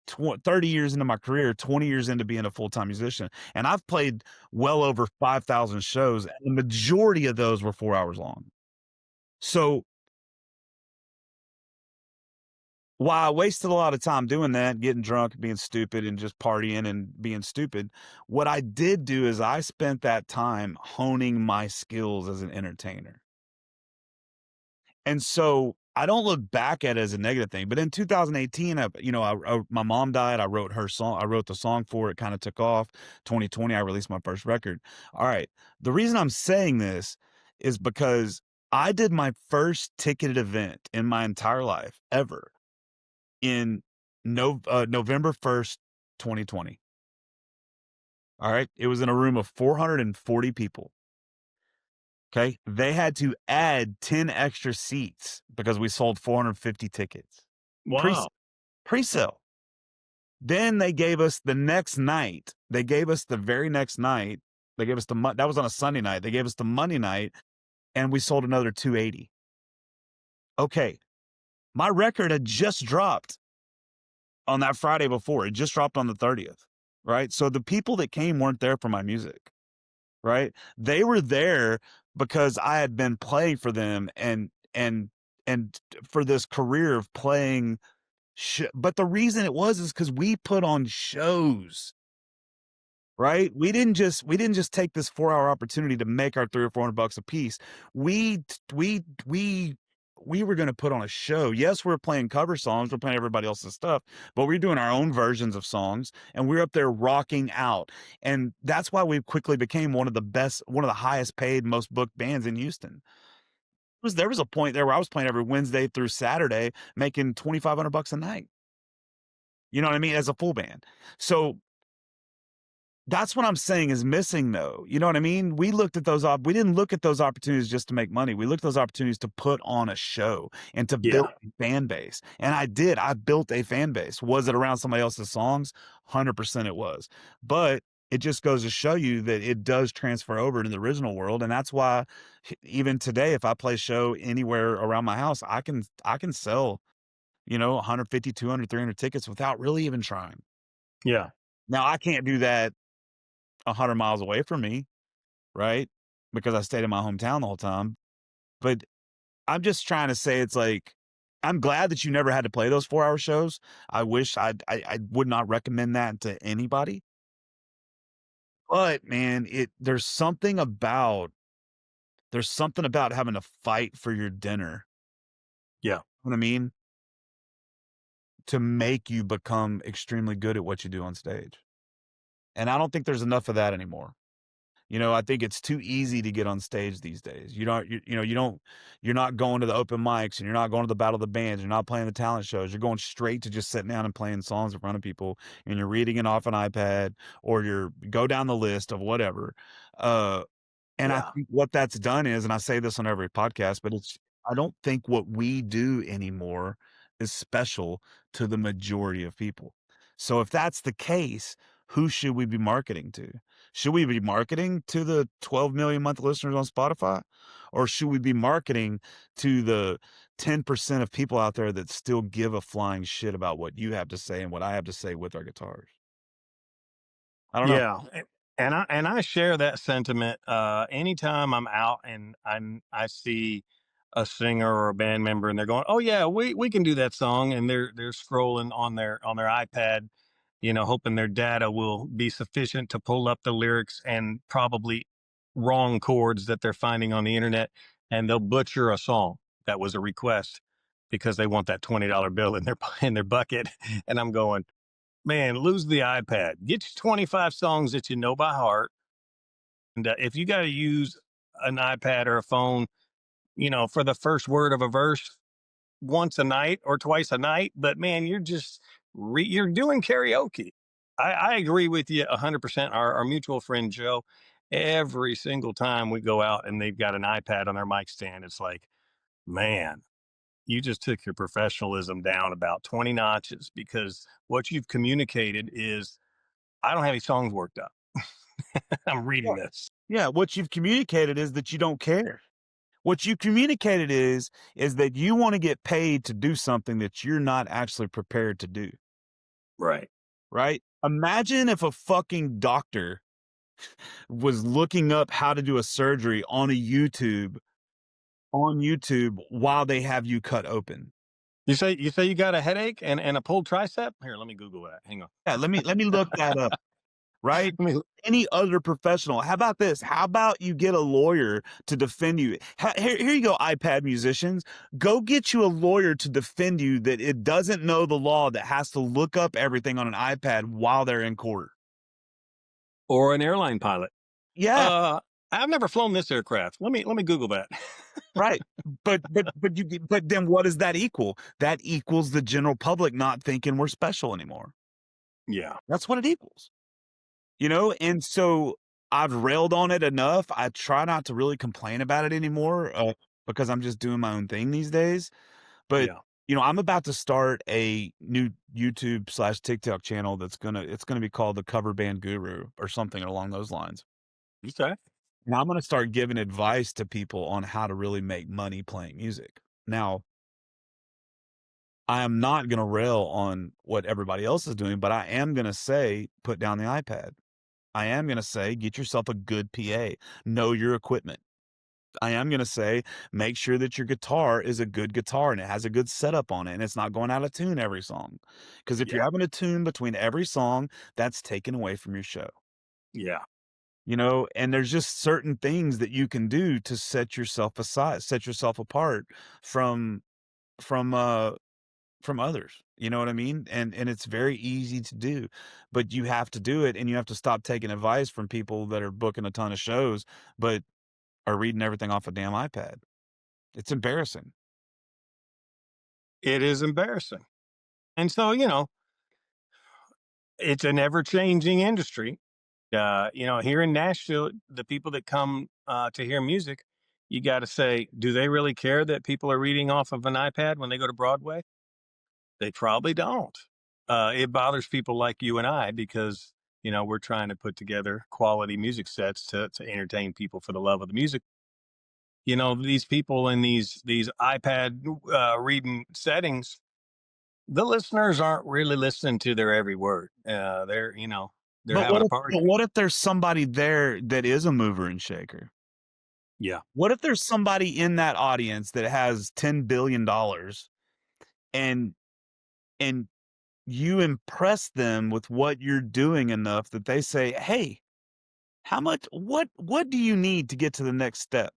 30 years into my career, 20 years into being a full-time musician, and I've played well over 5,000 shows, and the majority of those were 4 hours long. So while I wasted a lot of time doing that, getting drunk, being stupid, and just partying and being stupid, what I did do is I spent that time honing my skills as an entertainer. And so I don't look back at it as a negative thing. But in 2018, my mom died. I wrote her song. I wrote the song for it. Kind of took off. 2020, I released my first record. All right. The reason I'm saying this is because I did my first ticketed event in my entire life ever in November 1st, 2020. All right. It was in a room of 440 people. Okay. They had to add 10 extra seats because we sold 450 tickets. Wow. Pre-sale. Then they gave us the next night. They gave us the very next night. They gave us that was on a Sunday night. They gave us the Monday night and we sold another 280. Okay. My record had just dropped on that Friday before. It just dropped on the 30th. Right. So the people that came weren't there for my music. right? They were there because I had been playing for them and for this career of playing but the reason it was is because we put on shows, right? We didn't just take this 4-hour opportunity to make our 300 or 400 bucks a piece. We t- we were going to put on a show. Yes, we're playing cover songs, we're playing everybody else's stuff, but we're doing our own versions of songs, and we're up there rocking out. And that's why we quickly became one of the highest paid, most booked bands in Houston. There was a point there where I was playing every Wednesday through Saturday, making 2,500 bucks a night. You know what I mean? As a full band. So that's what I'm saying is missing though. You know what I mean? We didn't look at those opportunities just to make money. We looked at those opportunities to put on a show and to build Yeah. a fan base. And I did. I built a fan base. Was it around somebody else's songs? 100% it was. But it just goes to show you that it does transfer over to the original world. And that's why even today, if I play a show anywhere around my house, I can sell, 150, 200, 300 tickets without really even trying. Yeah. Now I can't do that 100 miles away from me, right? Because I stayed in my hometown the whole time. But I'm just trying to say it's like, I'm glad that you never had to play those 4-hour shows. I wish I would not recommend that to anybody. But man, there's something about having to fight for your dinner. Yeah. You know what I mean? To make you become extremely good at what you do on stage. And I don't think there's enough of that anymore. I think it's too easy to get on stage these days. You're not going to the open mics and you're not going to the battle of the bands. You're not playing the talent shows. You're going straight to just sitting down and playing songs in front of people and you're reading it off an iPad or go down the list of whatever. Uh, and I Yeah. think what that's done is, and I say this on every podcast, but I don't think what we do anymore is special to the majority of people. So if that's the case, who should we be marketing to? Should we be marketing to the 12 million monthly listeners on Spotify? Or should we be marketing to the 10% of people out there that still give a flying shit about what you have to say and what I have to say with our guitars? I don't know. Yeah, and I share that sentiment. Anytime I'm out and I see a singer or a band member and they're going, "Oh yeah, we can do that song," and they're scrolling on their iPad, hoping their data will be sufficient to pull up the lyrics and probably wrong chords that they're finding on the internet, and they'll butcher a song that was a request because they want that $20 bill in their in their bucket, and I'm going, man, lose the iPad. Get you 25 songs that you know by heart. And if you got to use an iPad or a phone, for the first word of a verse once a night or twice a night, but man, you're just you're doing karaoke. I agree with you 100%. Our mutual friend Joe, every single time we go out and they've got an iPad on their mic stand, it's like, man, you just took your professionalism down about 20 notches because what you've communicated is I don't have any songs worked up. I'm reading this. Yeah, what you've communicated is that you don't care. What you communicated is that you want to get paid to do something that you're not actually prepared to do, Right. right? Imagine if a fucking doctor was looking up how to do a surgery on YouTube while they have you cut open. You say you got a headache and a pulled tricep? Here, let me Google that. Hang on. Yeah, let me look that up. Right? Let me Any other professional. How about this? How about you get a lawyer to defend you? Here you go, iPad musicians. Go get you a lawyer to defend you that it doesn't know the law that has to look up everything on an iPad while they're in court. or an airline pilot. Yeah, Uh I've never flown this aircraft. Let me Google that. right. But then what does that equal? That equals the general public not thinking we're special anymore. Yeah. That's what it equals. And so I've railed on it enough. I try not to really complain about it anymore because I'm just doing my own thing these days. But Yeah. I'm about to start a new YouTube/TikTok channel it's gonna be called the Cover Band Guru or something along those lines. Okay. And I'm gonna start giving advice to people on how to really make money playing music. Now, I am not gonna rail on what everybody else is doing, but I am gonna say put down the iPad. I am going to say, get yourself a good PA. Know your equipment. I am going to say, make sure that your guitar is a good guitar and it has a good setup on it and it's not going out of tune every song. Because if you're Yeah. having a tune between every song, that's taken away from your show. Yeah. And there's just certain things that you can do to set yourself aside, set yourself apart from from uh from others. You know what I mean? And it's very easy to do, but you have to do it, and you have to stop taking advice from people that are booking a ton of shows, but are reading everything off a damn iPad. It's embarrassing. It is embarrassing. And so, it's an ever changing industry. Here in Nashville, the people that come to hear music, you got to say, do they really care that people are reading off of an iPad when they go to Broadway? They probably don't. It bothers people like you and I because, we're trying to put together quality music sets to entertain people for the love of the music. These people in these iPad reading settings, the listeners aren't really listening to their every word. They're But having what a if party. but what if there's somebody there that is a mover and shaker? Yeah. What if there's somebody in that audience that has $10 billion and and you impress them with what you're doing enough that they say, "Hey, how much what do you need to get to the next step?"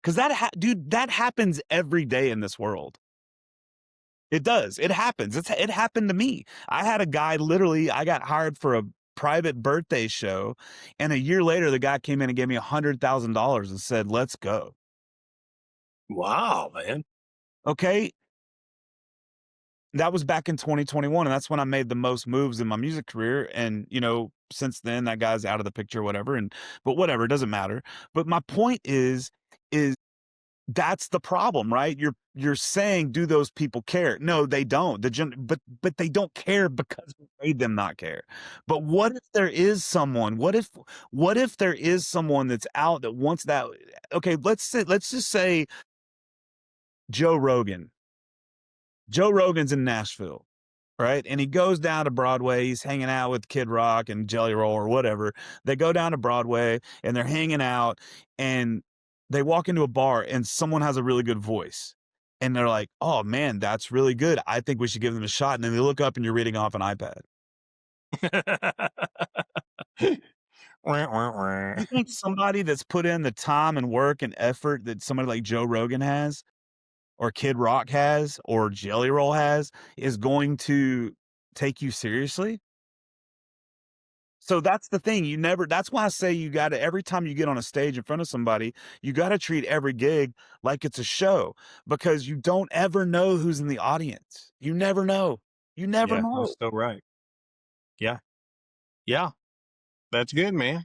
'Cause dude, that happens every day in this world. It does. It happens. It happened to me. I had a guy, literally, I got hired for a private birthday show, and a year later, the guy came in and gave me $100,000 and said, "Let's go." Wow, man. Okay? That was back in 2021, and that's when I made the most moves in my music career, and, since then, that guy's out of the picture, whatever, but whatever, it doesn't matter. But my point is that's the problem, right? You're saying, "Do those people care?" No, they don't. But they don't care because we made them not care. But what if there is someone? What if there is someone that's out that wants that? Okay, let's just say Joe Rogan. Joe Rogan's in Nashville, right? And he goes down to Broadway. He's hanging out with Kid Rock and Jelly Roll or whatever. They go down to Broadway and they're hanging out, and they walk into a bar and someone has a really good voice. And they're like, "Oh man, that's really good. I think we should give them a shot." And then they look up and you're reading off an iPad. Wah, wah, wah. You think somebody that's put in the time and work and effort that somebody like Joe Rogan has, or Kid Rock has, or Jelly Roll has, is going to take you seriously? So that's the thing. That's why I say you got to, every time you get on a stage in front of somebody, you got to treat every gig like it's a show, because you don't ever know who's in the audience. You never know. You never Yeah, know. that's so right. Yeah. Yeah. That's good, man.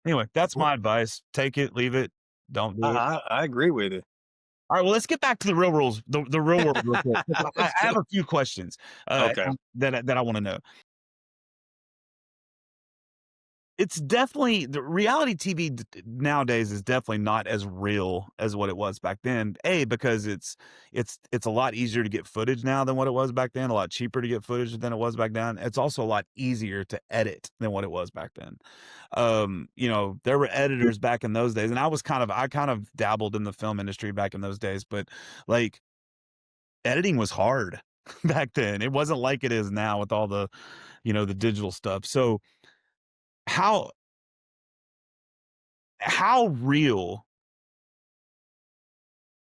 Anyway, that's Well, my advice. Take it, leave it, don't do it. I agree with it. All right, well, let's get back to the real rules, the real world real quick. I Let's have go. a few questions Okay. that I want to know. It's definitely the reality TV nowadays is definitely not as real as what it was back then. Because it's a lot easier to get footage now than what it was back then. A lot cheaper to get footage than it was back then. It's also a lot easier to edit than what it was back then. There were editors back in those days, and I kind of dabbled in the film industry back in those days, but like editing was hard back then. It wasn't like it is now with all the digital stuff. So how how real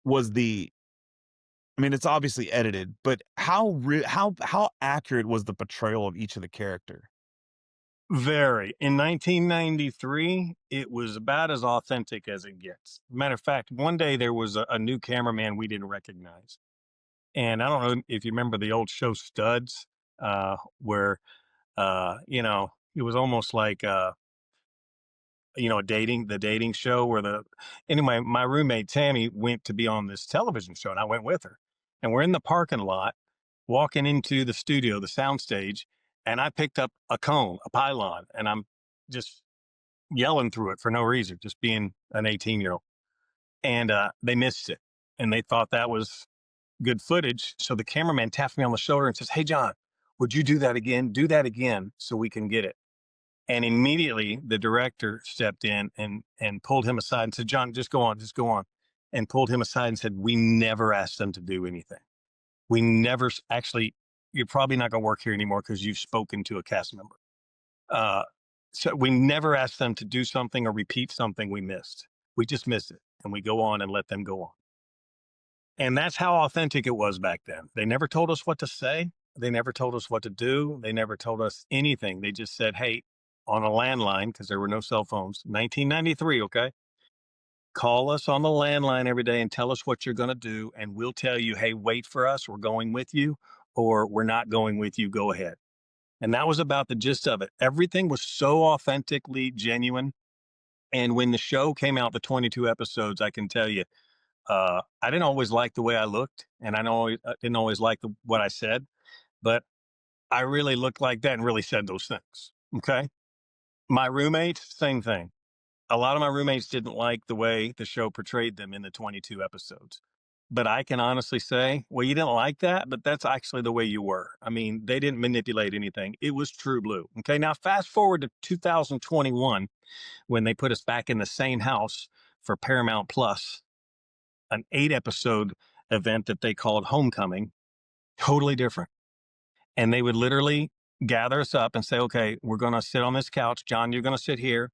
was the I mean, it's obviously edited, but how accurate was the portrayal of each of the character? Very. In 1993, it was about as authentic as it gets. Matter of fact, one day there was a new cameraman we didn't recognize. And I don't know if you remember the old show Studs, where, it was almost like, the dating show where anyway, my roommate Tammy went to be on this television show and I went with her. And we're in the parking lot walking into the studio, the sound stage, and I picked up a cone, a pylon, and I'm just yelling through it for no reason, just being an 18-year-old. And they missed it and they thought that was good footage. So the cameraman tapped me on the shoulder and says, "Hey, John, would you do that again? Do that again so we can get it." And immediately the director stepped in and pulled him aside and said, John, just go on, and pulled him aside and said, we never asked them to do anything. We never actually, you're probably not going to work here anymore because you've spoken to a cast member. So we never asked them to do something or repeat something we missed. We just missed it, and we go on and let them go on. And that's how authentic it was back then. They never told us what to say. They never told us what to do. They never told us anything. They just said, hey, on a landline, because there were no cell phones, 1993, okay? Call us on the landline every day and tell us what you're going to do. And we'll tell you, hey, wait for us. We're going with you, or we're not going with you. Go ahead. And that was about the gist of it. Everything was so authentically genuine. And when the show came out, the 22 episodes, I can tell you, I didn't always like the way I looked, and didn't always like what I said, but I really looked like that and really said those things. Okay. My roommates, same thing. A lot of my roommates didn't like the way the show portrayed them in the 22 episodes. But I can honestly say, well, you didn't like that, but that's actually the way you were. I mean, they didn't manipulate anything. It was true blue. Okay. Now, fast forward to 2021, when they put us back in the same house for Paramount Plus, an 8-episode event that they called Homecoming, totally different. And they would literally gather us up and say, okay, we're going to sit on this couch. John, you're going to sit here.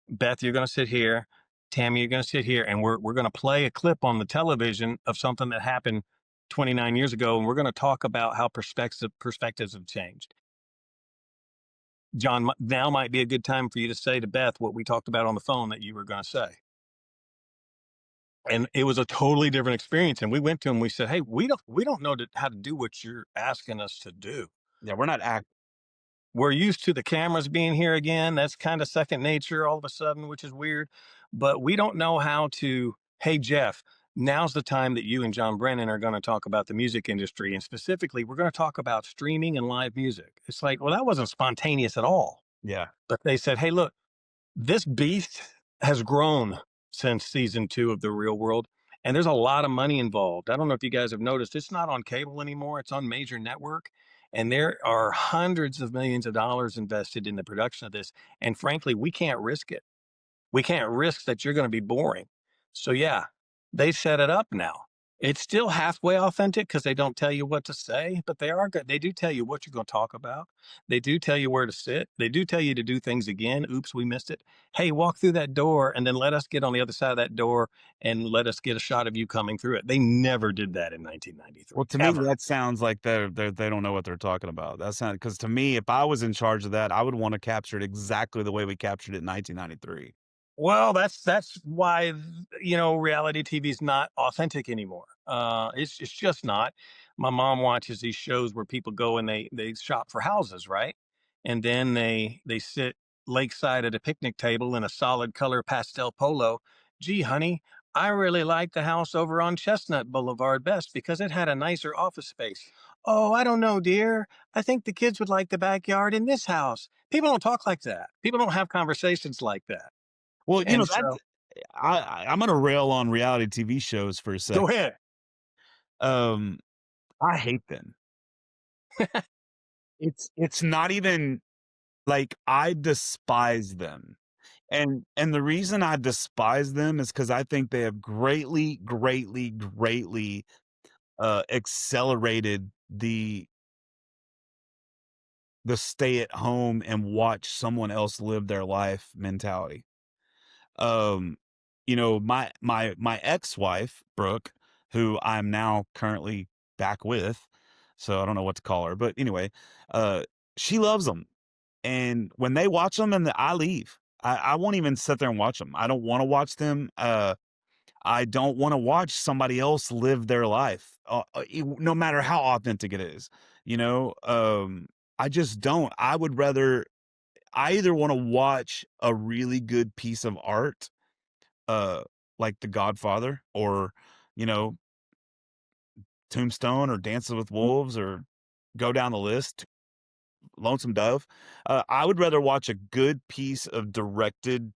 Beth, you're going to sit here. Tammy, you're going to sit here. And we're going to play a clip on the television of something that happened 29 years ago. And we're going to talk about how perspectives have changed. John, now might be a good time for you to say to Beth what we talked about on the phone that you were going to say. And it was a totally different experience. And we went to him, we said, hey, we don't know how to do what you're asking us to do. Yeah, we're not We're used to the cameras being here again. That's kind of second nature all of a sudden, which is weird. But we don't know how to, hey, Jeff, now's the time that you and John Brennan are going to talk about the music industry. And specifically, we're going to talk about streaming and live music. It's like, well, that wasn't spontaneous at all. Yeah. But they said, hey, look, this beast has grown since season 2 of The Real World, and there's a lot of money involved. I don't know if you guys have noticed, it's not on cable anymore. It's on major network, and there are hundreds of millions of dollars invested in the production of this. And frankly, we can't risk it. We can't risk that you're going to be boring. So yeah, they set it up now. It's still halfway authentic because they don't tell you what to say, but they are good. They do tell you what you're going to talk about. They do tell you where to sit. They do tell you to do things again. Oops, we missed it. Hey, walk through that door and then let us get on the other side of that door and let us get a shot of you coming through it. They never did that in 1993. Well, to me, that sounds like they don't know what they're talking about. That sounds, because to me, if I was in charge of that, I would want to capture it exactly the way we captured it in 1993. Well, that's why, reality TV is not authentic anymore. It's just not. My mom watches these shows where people go and they shop for houses, right? And then they sit lakeside at a picnic table in a solid color pastel polo. Gee, honey, I really like the house over on Chestnut Boulevard best because it had a nicer office space. Oh, I don't know, dear. I think the kids would like the backyard in this house. People don't talk like that. People don't have conversations like that. Well, And that's so, I'm gonna rail on reality TV shows for a go second. ahead. I hate them. It's not even like, I despise them. And the reason I despise them is because I think they have greatly, greatly, greatly accelerated the stay at home and watch someone else live their life mentality. Um, my ex-wife, Brooke, who I'm now currently back with, so I don't know what to call her, but anyway, she loves them. And when they watch them, and I leave. I won't even sit there and watch them. I don't want to watch them. I don't want to watch somebody else live their life, no matter how authentic it is. I just don't. I either want to watch a really good piece of art, uh, like The Godfather, or, you know, Tombstone, or Dances with Wolves, or go down the list, Lonesome Dove. I would rather watch a good piece of directed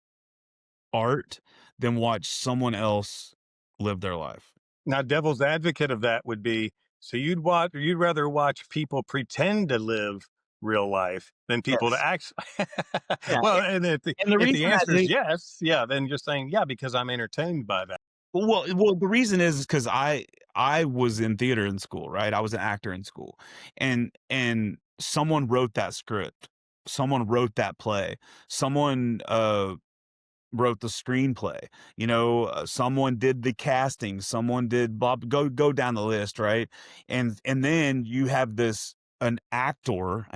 art than watch someone else live their life. Now, devil's advocate of that would be, so you'd rather watch people pretend to live real life than people to Yes. actually. Yeah, Well, and and the if the reason that answer is yes, yeah, then you're saying yeah because I'm entertained by that. well, the reason is because I was in theater in school, right? I was an actor in school, and someone wrote that script, someone wrote that play, someone wrote the screenplay. Someone did the casting, someone did blah, go down the list, right? And then you have this an actor,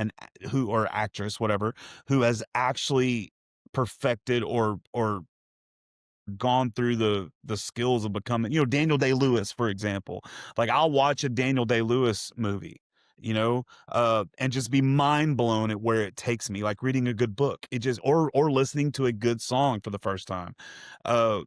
who or actress, whatever, who has actually perfected or gone through the skills of becoming, Daniel Day-Lewis, for example. Like, I'll watch a Daniel Day-Lewis movie, and just be mind blown at where it takes me, like reading a good book. It just or listening to a good song for the first time. Uh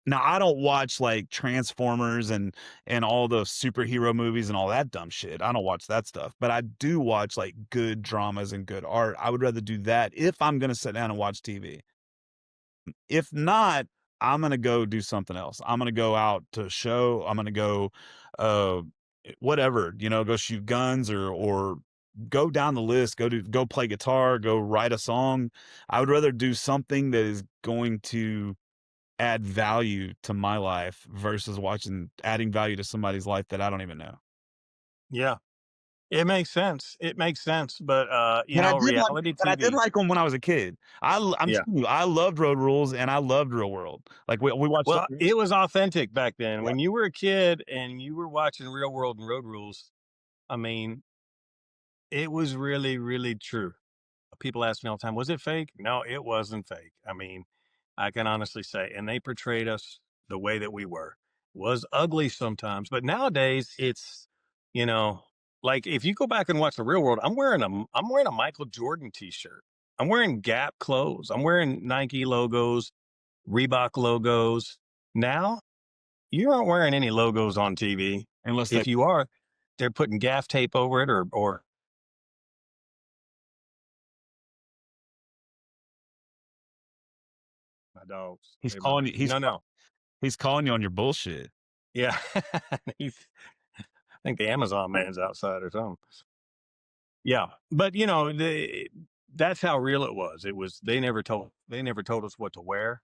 Now, I don't watch like Transformers and all the superhero movies and all that dumb shit. I don't watch that stuff, but I do watch like good dramas and good art. I would rather do that if I'm going to sit down and watch TV. If not, I'm gonna go do something else. I'm gonna go out to a show. I'm gonna go, uh, whatever, go shoot guns or go down the list. Go play guitar. Go write a song. I would rather do something that is going to add value to my life versus adding value to somebody's life that I don't even know. Yeah, it makes sense. It makes sense. But But I did like, reality but I did TV. like them when I was a kid. I'm Yeah. telling you, I loved Road Rules and I loved Real World. Like, we watched. Well, it was authentic back then. Yeah. When you were a kid and you were watching Real World and Road Rules, I mean, it was really, really true. People ask me all the time, was it fake? No, it wasn't fake. I mean, I can honestly say, and they portrayed us the way that we were. Was ugly sometimes, but nowadays it's, you know, like if you go back and watch the real world, I'm wearing a Michael Jordan t-shirt. I'm wearing Gap clothes. I'm wearing Nike logos, Reebok logos. Now, you aren't wearing any logos on TV. Unless they If you are, they're putting gaff tape over it or my dogs. he's They about calling to, you no, no. he's calling you on your bullshit. Yeah. He's, I think the Amazon man's outside or something. Yeah. But that's how real it was. It was they never told us what to wear.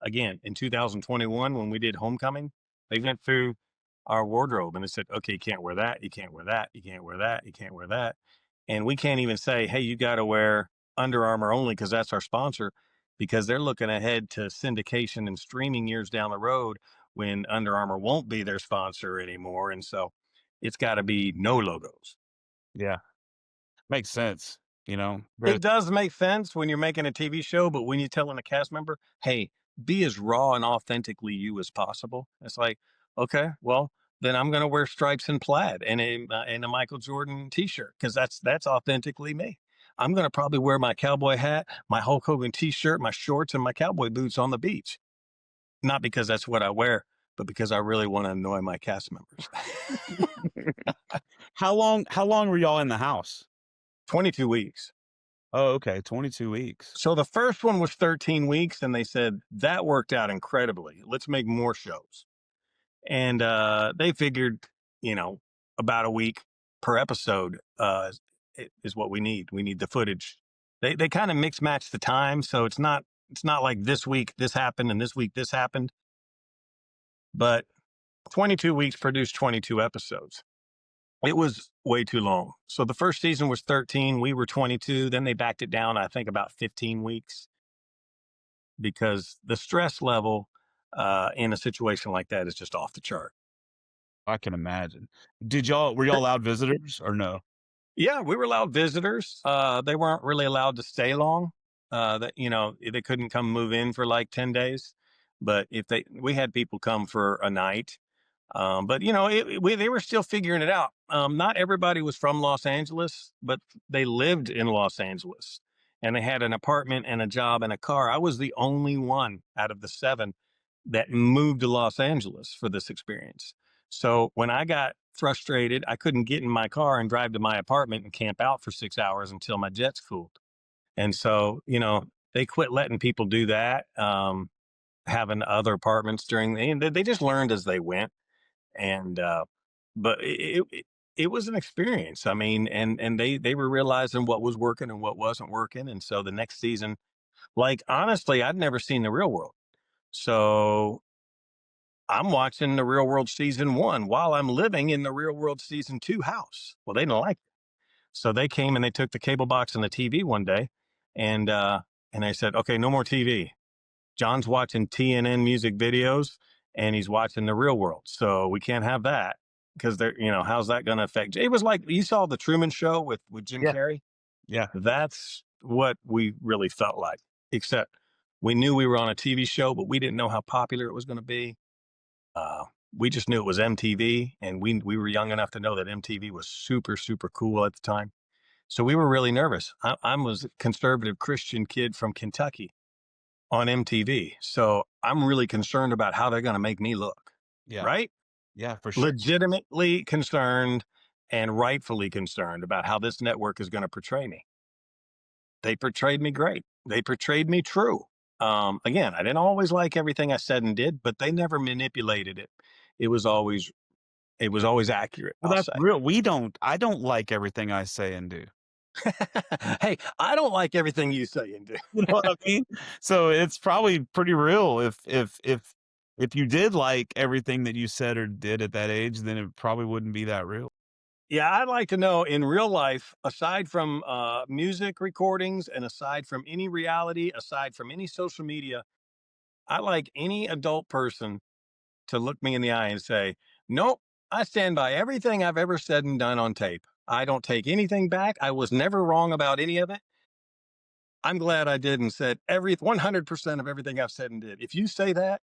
Again, in 2021, when we did Homecoming, they went through our wardrobe and they said, okay, you can't wear that, you can't wear that, you can't wear that, you can't wear that. And we can't even say, hey, you got to wear Under Armour only because that's our sponsor, because they're looking ahead to syndication and streaming years down the road when Under Armour won't be their sponsor anymore. And so it's got to be no logos. Yeah, makes sense. It does make sense when you're making a TV show, but when you're telling a cast member, "Hey, be as raw and authentically you as possible," it's like, okay, well, then I'm going to wear stripes and plaid and a Michael Jordan T-shirt because that's authentically me. I'm going to probably wear my cowboy hat, my Hulk Hogan T-shirt, my shorts, and my cowboy boots on the beach. Not because that's what I wear, but because I really want to annoy my cast members. How long were y'all in the house? 22 weeks. Oh, okay, 22 weeks. So the first one was 13 weeks, and they said that worked out incredibly. Let's make more shows. And they figured, you know, about a week per episode is what we need. We need the footage. They kind of mix match the time, so it's not like this week this happened and this week this happened. But 22 weeks produced 22 episodes. It was way too long. So the first season was 13. We were 22. Then they backed it down, I think, about 15 weeks because the stress level in a situation like that is just off the chart. I can imagine. Were y'all allowed visitors or no? Yeah, we were allowed visitors. They weren't really allowed to stay long. That they couldn't come move in for like 10 days. But we had people come for a night. But they were still figuring it out. Not everybody was from Los Angeles, but they lived in Los Angeles and they had an apartment and a job and a car. I was the only one out of the 7 that moved to Los Angeles for this experience. So when I got frustrated, I couldn't get in my car and drive to my apartment and camp out for 6 hours until my jets cooled. And so, they quit letting people do that. Having other apartments they just learned as they went. And but it was an experience. I mean, and they were realizing what was working and what wasn't working, and so the next season, like, honestly, I'd never seen The Real World. So I'm watching The Real World season 1 while I'm living in The Real World season 2 house. Well, they didn't like it. So they came and they took the cable box and the TV one day, and they said, "Okay, no more TV. John's watching TNN music videos and he's watching The Real World. So we can't have that because how's that going to affect?" It was like you saw the Truman Show with Jim Yeah. Carrey. Yeah. That's what we really felt like, except we knew we were on a TV show, but we didn't know how popular it was going to be. Uh, we just knew it was MTV, and we were young enough to know that MTV was super, super cool at the time. So we were really nervous. I was a conservative Christian kid from Kentucky on MTV. So I'm really concerned about how they're going to make me look, Yeah. right? Yeah, for sure. Legitimately concerned and rightfully concerned about how this network is going to portray me. They portrayed me great. They portrayed me true. Again, I didn't always like everything I said and did, but they never manipulated it. It was always it was always accurate, Well, I'll that's say. real. I don't like everything I say and do. Hey, I don't like everything you say and do. You know what I mean? So it's probably pretty real. If you did like everything that you said or did at that age, then it probably wouldn't be that real. Yeah, I'd like to know in real life, aside from music recordings and aside from any reality, aside from any social media, I like any adult person to look me in the eye and say, "Nope, I stand by everything I've ever said and done on tape. I don't take anything back. I was never wrong about any of it. I'm glad I did and said 100% of everything I've said and did." If you say that,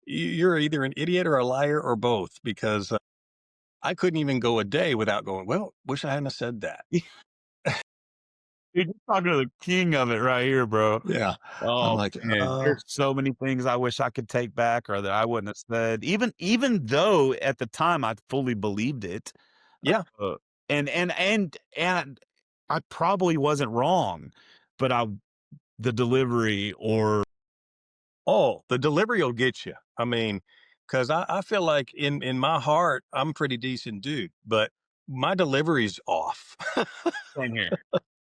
you're either an idiot or a liar or both, because I couldn't even go a day without going, "Well, wish I hadn't have said that." Dude, you're talking to the king of it right here, bro. Yeah. I'm Oh, like, man, there's so many things I wish I could take back or that I wouldn't have said, even though at the time I fully believed it, yeah. uh, and I probably wasn't wrong, but the delivery or Oh, the delivery will get you. I mean, because I feel like in my heart, I'm a pretty decent dude, but my delivery's off. same here,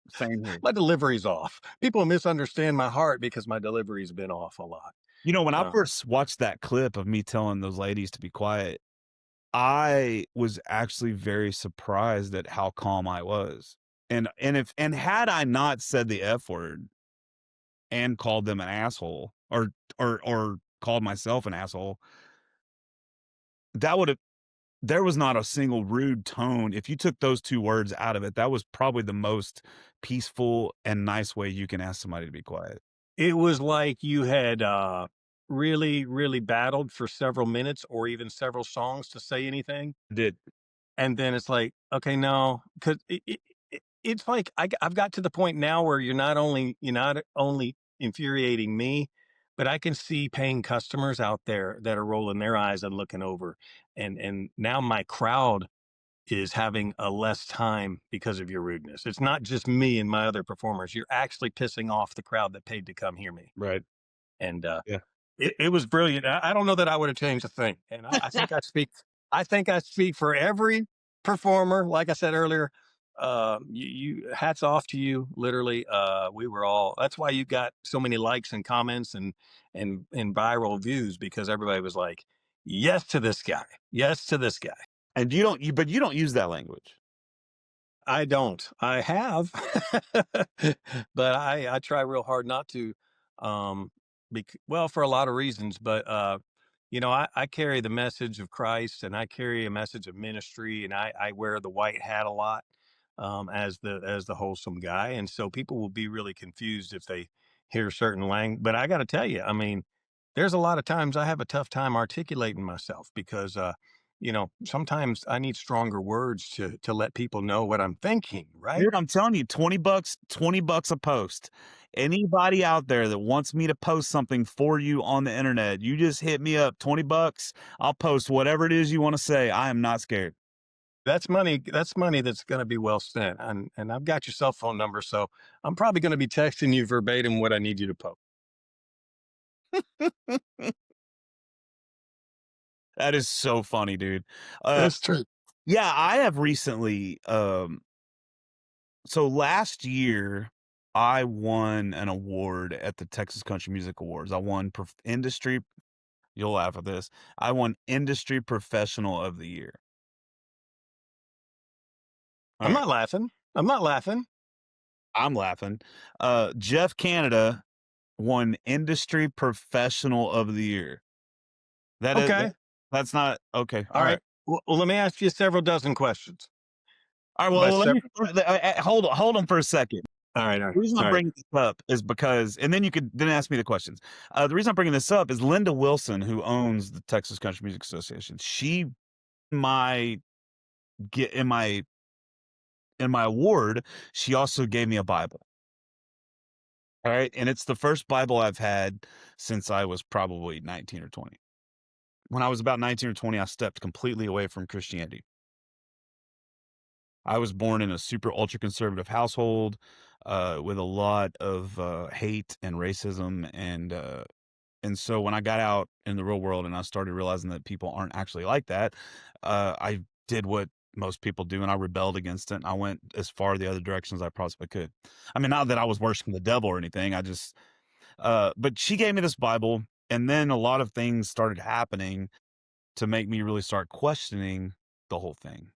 same here. My delivery's off. People misunderstand my heart because my delivery's been off a lot. You know, when I Uh, first watched that clip of me telling those ladies to be quiet, I was actually very surprised at how calm I was. And had I not said the F word and called them an asshole or called myself an asshole, that would have there was not a single rude tone. If you took those 2 words out of it, that was probably the most peaceful and nice way you can ask somebody to be quiet. it was like you had really, really battled for several minutes or even several songs to say anything. Did And then it's like, okay, no, because it's like I've got to the point now where you're not only infuriating me, but I can see paying customers out there that are rolling their eyes and looking over, and now my crowd is having a less time because of your rudeness. It's not just me and my other performers. You're actually pissing off the crowd that paid to come hear me, right. and Yeah. it was brilliant. I don't know that I would have changed a thing, and I think I speak. I think I speak for every performer. Like I said earlier, you hats off to you. Literally, we were all. That's why you got so many likes and comments and viral views, because everybody was like, "Yes to this guy. Yes to this guy." And but you don't use that language. I don't. I have, but I try real hard not to. Well, for a lot of reasons, but I carry the message of Christ, and I carry a message of ministry, and I wear the white hat a lot, as the wholesome guy, and so people will be really confused if they hear certain language. But I got to tell you, I mean, there's a lot of times I have a tough time articulating myself because sometimes I need stronger words to let people know what I'm thinking, right? Dude, I'm telling you, $20 a post. Anybody out there that wants me to post something for you on the internet, you just hit me up, $20. I'll post whatever it is you want to say. I am not scared. That's money that's going to be well spent. And I've got your cell phone number, so I'm probably going to be texting you verbatim what I need you to post. That is so funny, dude. That's true. Yeah, I have recently, so last year, I won an award at the Texas Country Music Awards. I won industry you'll laugh at this. I won Industry Professional of the Year. I'm Alright, not laughing. I'm not laughing. I'm laughing. Jeff Canada won Industry Professional of the Year. That is Okay. that's not okay, All right. alright. Well, let me ask you several dozen questions. Alright, By well, let me separate. hold on for a second. All right. All right. The reason I'm All right. bringing this up is because and then you could then ask me the questions. The reason I'm bringing this up is Linda Wilson, who owns the Texas Country Music Association. She my get in my award, she also gave me a Bible. All right, and it's the first Bible I've had since I was probably 19 or 20. When I was about 19 or 20, I stepped completely away from Christianity. I was born in a super ultra conservative household with a lot of hate and racism and so when I got out in the real world and I started realizing that people aren't actually like that, I did what most people do and I rebelled against it. And I went as far the other directions I possibly could. I mean, not that I was worshiping the devil or anything. I just, but she gave me this Bible, and then a lot of things started happening to make me really start questioning the whole thing.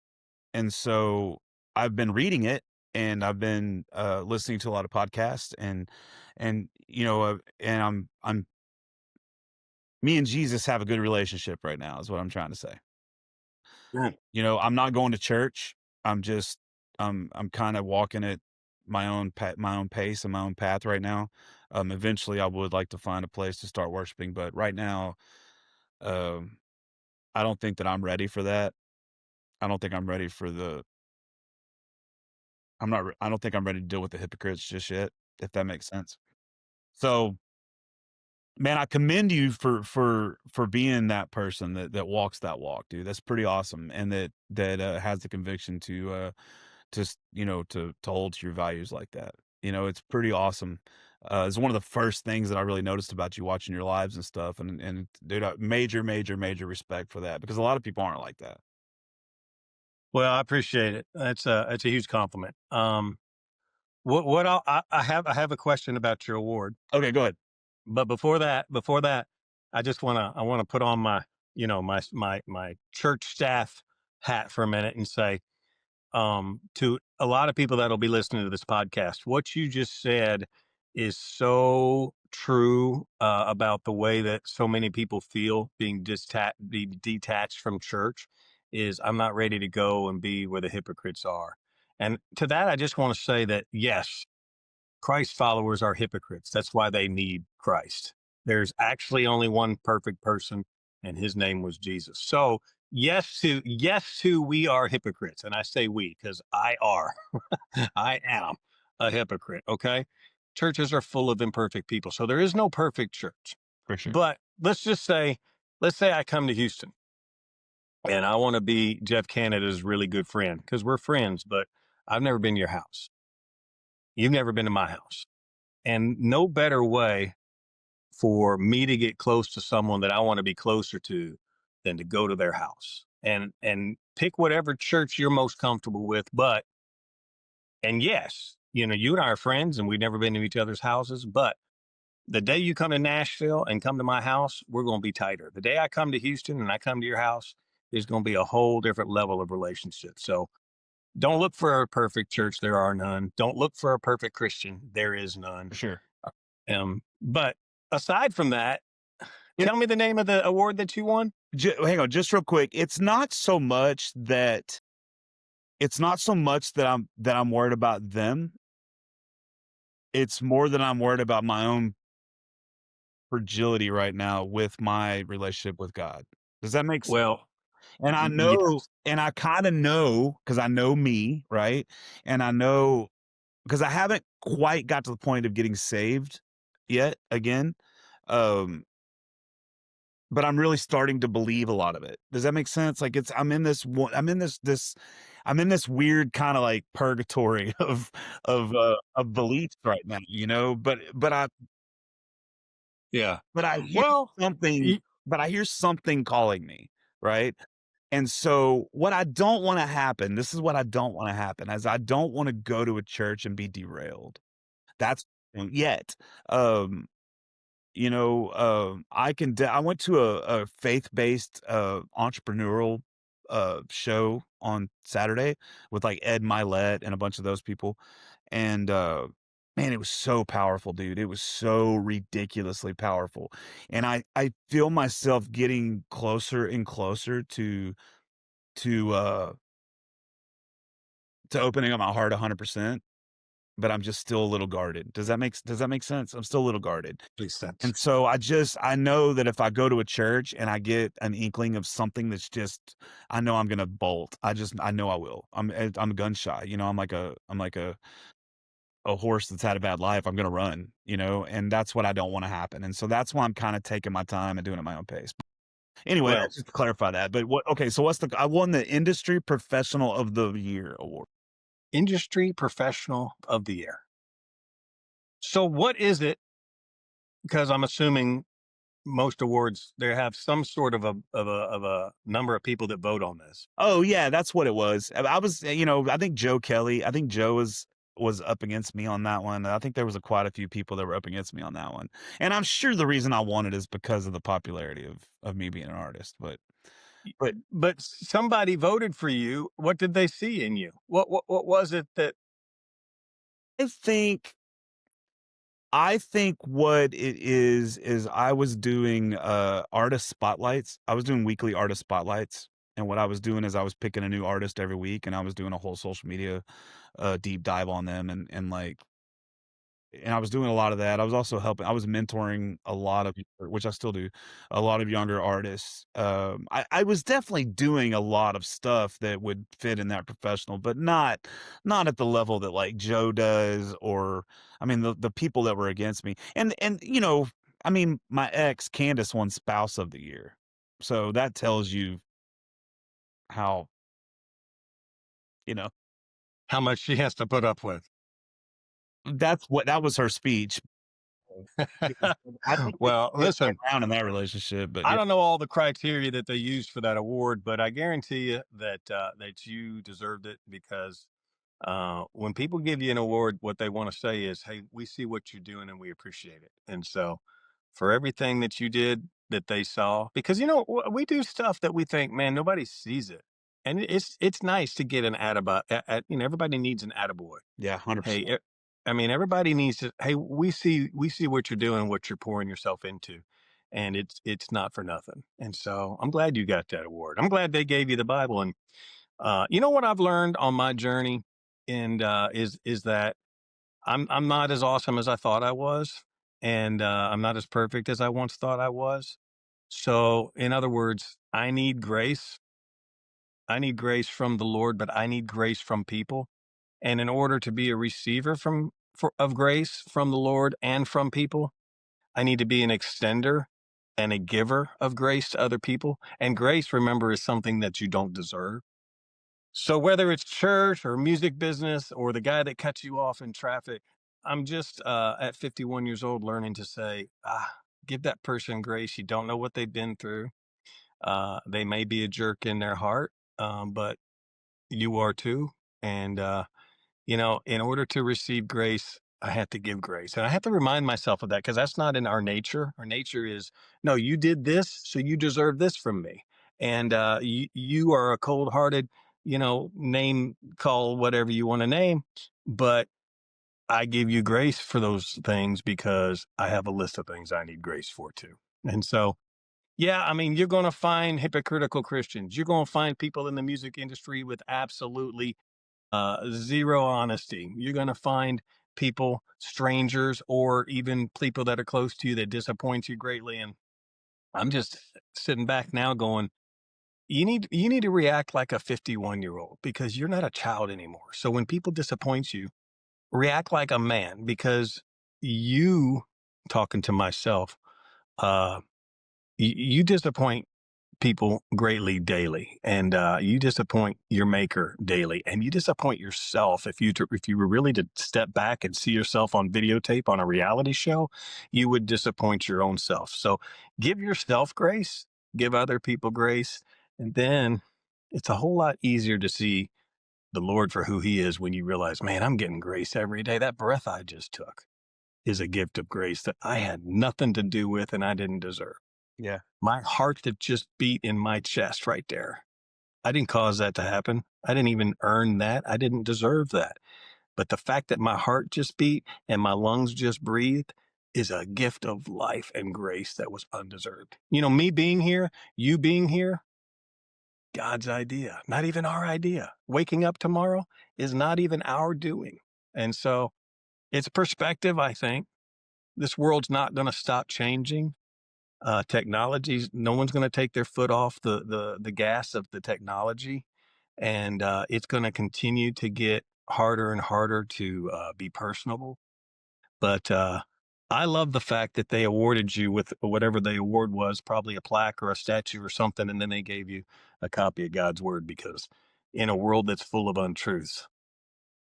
And so I've been reading it and I've been listening to a lot of podcasts and and I'm me and Jesus have a good relationship right now is what I'm trying to say. Yeah. I'm not going to church. I'm just I'm kind of walking at my own pace and my own path right now. Eventually I would like to find a place to start worshiping, but right now um I don't think that I'm ready for that. I don't think I'm ready for the I don't think I'm ready to deal with the hypocrites just yet, if that makes sense. So, man, I commend you for being that person that walks that walk, dude. That's pretty awesome, and that has the conviction to hold to your values like that. It's pretty awesome. It's one of the first things that I really noticed about you watching your lives and stuff, and dude, major, major, major respect for that because a lot of people aren't like that. Well, I appreciate it. That's a huge compliment. I have a question about your award, Okay, go ahead. but before that, I wanna put on my my church staff hat for a minute and say, to a lot of people that'll be listening to this podcast, what you just said is so true about the way that so many people feel be detached from church. Is I'm not ready to go and be where the hypocrites are. And to that, I just want to say that yes, Christ followers are hypocrites. That's why they need Christ. There's actually only one perfect person, and his name was Jesus. So, yes to we are hypocrites. And I say we because I are. I am a hypocrite, okay? Churches are full of imperfect people. So there is no perfect church. For sure. But let's say I come to Houston and I want to be Jeff Canada's really good friend because we're friends, but I've never been to your house. You've never been to my house. And no better way for me to get close to someone that I want to be closer to than to go to their house and pick whatever church you're most comfortable with. But and yes, you and I are friends and we've never been to each other's houses, but the day you come to Nashville and come to my house, we're going to be tighter. The day I come to Houston and I come to your house, there's going to be a whole different level of relationship. So don't look for a perfect church. There are none. Don't look for a perfect Christian. There is none. For sure. But aside from that, It, tell me the name of the award that you won. hang on, just real quick. It's not so much that I'm worried about them. It's more that I'm worried about my own fragility right now with my relationship with God. Does that make sense? Well, And I know, yes. and I kind of know because I know me, right? And I know because I haven't quite got to the point of getting saved yet again. Um, but I'm really starting to believe a lot of it. Does that make sense? Like I'm in this weird kind of like purgatory of beliefs right now, Yeah. but I hear Well, something y- but I hear something calling me, right? And so what I don't want to happen, this is what I don't want to happen, is I don't want to go to a church and be derailed. That's yet. Um, I went to a faith-based entrepreneurial show on Saturday with like Ed Milet and a bunch of those people. And man, it was so powerful, dude. It was so ridiculously powerful. And I feel myself getting closer and closer to uh to opening up my heart 100%, but I'm just still a little guarded. Does that make sense? I'm still a little guarded. Makes sense. And so I know that if I go to a church and I get an inkling of something that's just I know I'm gonna bolt. I know I will. I'm gun shy, I'm like a horse that's had a bad life. I'm gonna run, and that's what I don't want to happen. And so that's why I'm kind of taking my time and doing it at my own pace. Anyway, Well, that's just to clarify that. But okay, so I won the Industry Professional of the Year award. industry professional of the year. So what is it? Because I'm assuming most awards they have some sort of a number of people that vote on this. Oh yeah, that's what it was. I was, I think Joe was up against me on that one. I think there was quite a few people that were up against me on that one. And I'm sure the reason I won it is because of the popularity of me being an artist. But But somebody voted for you. What did they see in you? What was it that I think I think what it is I was doing artist spotlights. I was doing weekly artist spotlights. And what I was doing is I was picking a new artist every week and I was doing a whole social media deep dive on them and I was doing a lot of that. I was also helping. I was mentoring a lot of, which I still do, a lot of younger artists. I was definitely doing a lot of stuff that would fit in that professional, but not at the level that like Joe does, or I mean the people that were against me. And I mean my ex Candace won Spouse of the Year, so that tells you how you know how much she has to put up with? that was her speech. I think they Well, did back listen, around in that relationship, but I yeah. don't know all the criteria that they used for that award, but I guarantee you that you deserved it because when people give you an award, what they want to say is, "Hey, we see what you're doing and we appreciate it." And so, for everything that you did that they saw, because we do stuff that we think, man, nobody sees it, and it's nice to get an attaboy. Everybody needs an attaboy. Yeah, Hey, 100%. I mean, everybody needs to. Hey, we see what you're doing, what you're pouring yourself into, and it's not for nothing. And so I'm glad you got that award. I'm glad they gave you the Bible. And you know what I've learned on my journey, and is that I'm not as awesome as I thought I was, and I'm not as perfect as I once thought I was. So, in other words, I need grace. I need grace from the Lord, but I need grace from people. And in order to be a receiver of grace from the Lord and from people, I need to be an extender and a giver of grace to other people. And grace, remember, is something that you don't deserve. So whether it's church or music business or the guy that cuts you off in traffic, I'm just at 51 years old learning to say, give that person grace. You don't know what they've been through. They may be a jerk in their heart, but you are too. And in order to receive grace, I have to give grace. And I have to remind myself of that because that's not in our nature. Our nature is, no, you did this, so you deserve this from me. And you are a cold hearted, name call whatever you want to name. But I give you grace for those things because I have a list of things I need grace for too. And so, yeah, I mean, you're going to find hypocritical Christians. You're going to find people in the music industry with absolutely zero honesty. You're going to find people, strangers, or even people that are close to you that disappoint you greatly. And I'm just sitting back now going, you need to react like a 51-year-old because you're not a child anymore. So when people disappoint you, react like a man because you, talking to myself, uh, you disappoint people greatly daily, and you disappoint your maker daily, and you disappoint yourself if you were really to step back and see yourself on videotape on a reality show, you would disappoint your own self. So give yourself grace, give other people grace, and then It's a whole lot easier to see the Lord for who he is when you realize, man, I'm getting grace every day. That breath I just took is a gift of grace that I had nothing to do with and I didn't deserve. Yeah. My heart that just beat in my chest right there. I didn't cause that to happen. I didn't even earn that. I didn't deserve that. But the fact that my heart just beat and my lungs just breathed is a gift of life and grace that was undeserved. Me being here, you being here, God's idea, not even our idea. Waking up tomorrow is not even our doing. And so it's perspective, I think. This world's not going to stop changing. Technologies, no one's going to take their foot off the gas of the technology, and it's going to continue to get harder and harder to be personable. But I love the fact that they awarded you with whatever the award was, probably a plaque or a statue or something, and then they gave you a copy of God's word because in a world that's full of untruths,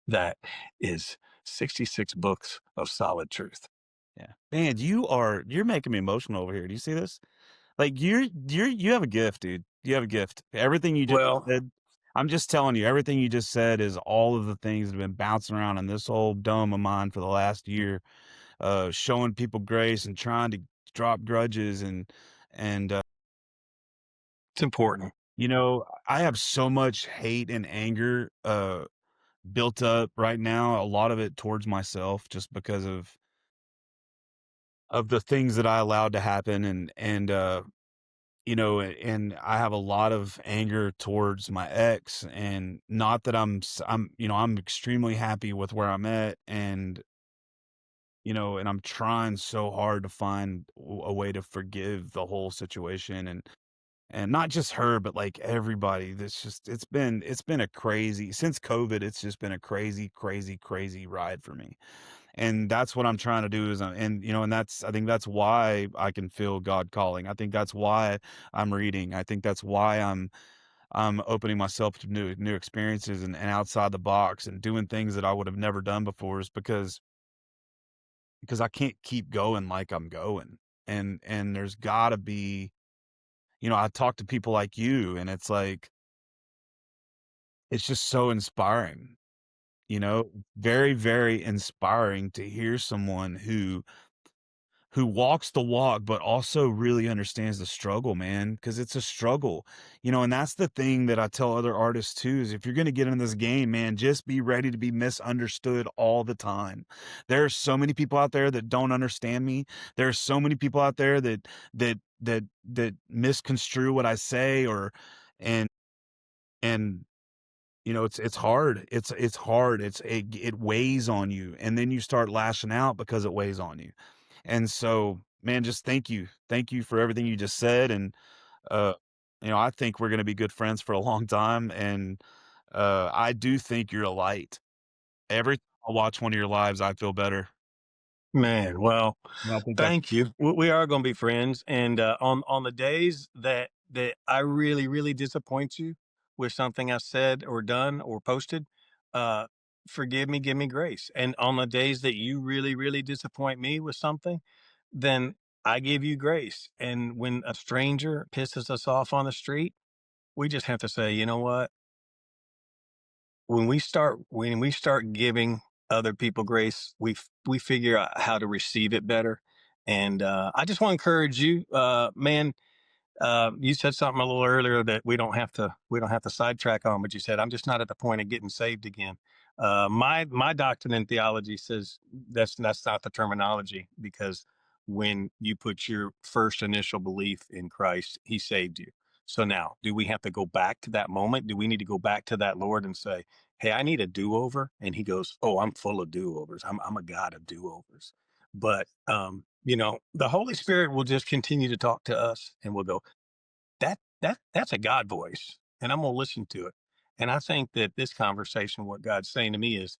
that is 66 books of solid truth. Yeah. Man, you're making me emotional over here. Do you see this? Like you have a gift, dude. You have a gift. Everything you just Well, said, I'm just telling you, everything you just said is all of the things that have been bouncing around in this whole dome of mine for the last year, showing people grace and trying to drop grudges and it's important. I have so much hate and anger built up right now, a lot of it towards myself just because of the things that I allowed to happen and I have a lot of anger towards my ex, and not that I'm extremely happy with where I'm at, and I'm trying so hard to find a way to forgive the whole situation and not just her, but like everybody. It's been a crazy since COVID. It's just been a crazy, crazy, crazy ride for me. And that's what I'm trying to do and I think that's why I can feel God calling. I think that's why I'm reading. I think that's why I'm opening myself to new experiences and outside the box and doing things that I would have never done before is because I can't keep going like I'm going. And there's gotta be, I talk to people like you and it's like it's just so inspiring, very, very inspiring to hear someone who walks the walk, but also really understands the struggle, man, because it's a struggle, and that's the thing that I tell other artists too, is if you're going to get in this game, man, just be ready to be misunderstood all the time. There are so many people out there that don't understand me. There are so many people out there that misconstrue what I say and, and, it's hard. It's hard. It weighs on you. And then you start lashing out because it weighs on you. And so, man, just thank you. Thank you for everything you just said. And, uh, I think we're going to be good friends for a long time. And, I do think you're a light. Every time I watch one of your lives, I feel better. Man, well, And I think that's thank you. We are going to be friends, and on the days that I really disappoint you with something I said or done or posted, uh, forgive me, give me grace. And on the days that you really disappoint me with something, then I give you grace. And when a stranger pisses us off on the street, we just have to say, you know what? When we start giving other people grace, we figure out how to receive it better. And I just want to encourage you, man. You said something a little earlier that we don't have to sidetrack on, but you said I'm just not at the point of getting saved again. My doctrine in theology says that's not the terminology, because when you put your first initial belief in Christ, He saved you. So now, do we have to go back to that moment? Do we need to go back to that Lord and say, "Hey, I need a do-over"? And He goes, "Oh, I'm full of do-overs. I'm a God of do-overs." But the Holy Spirit will just continue to talk to us, and we'll go, that's a God voice, and I'm gonna listen to it. And I think that this conversation, what God's saying to me is,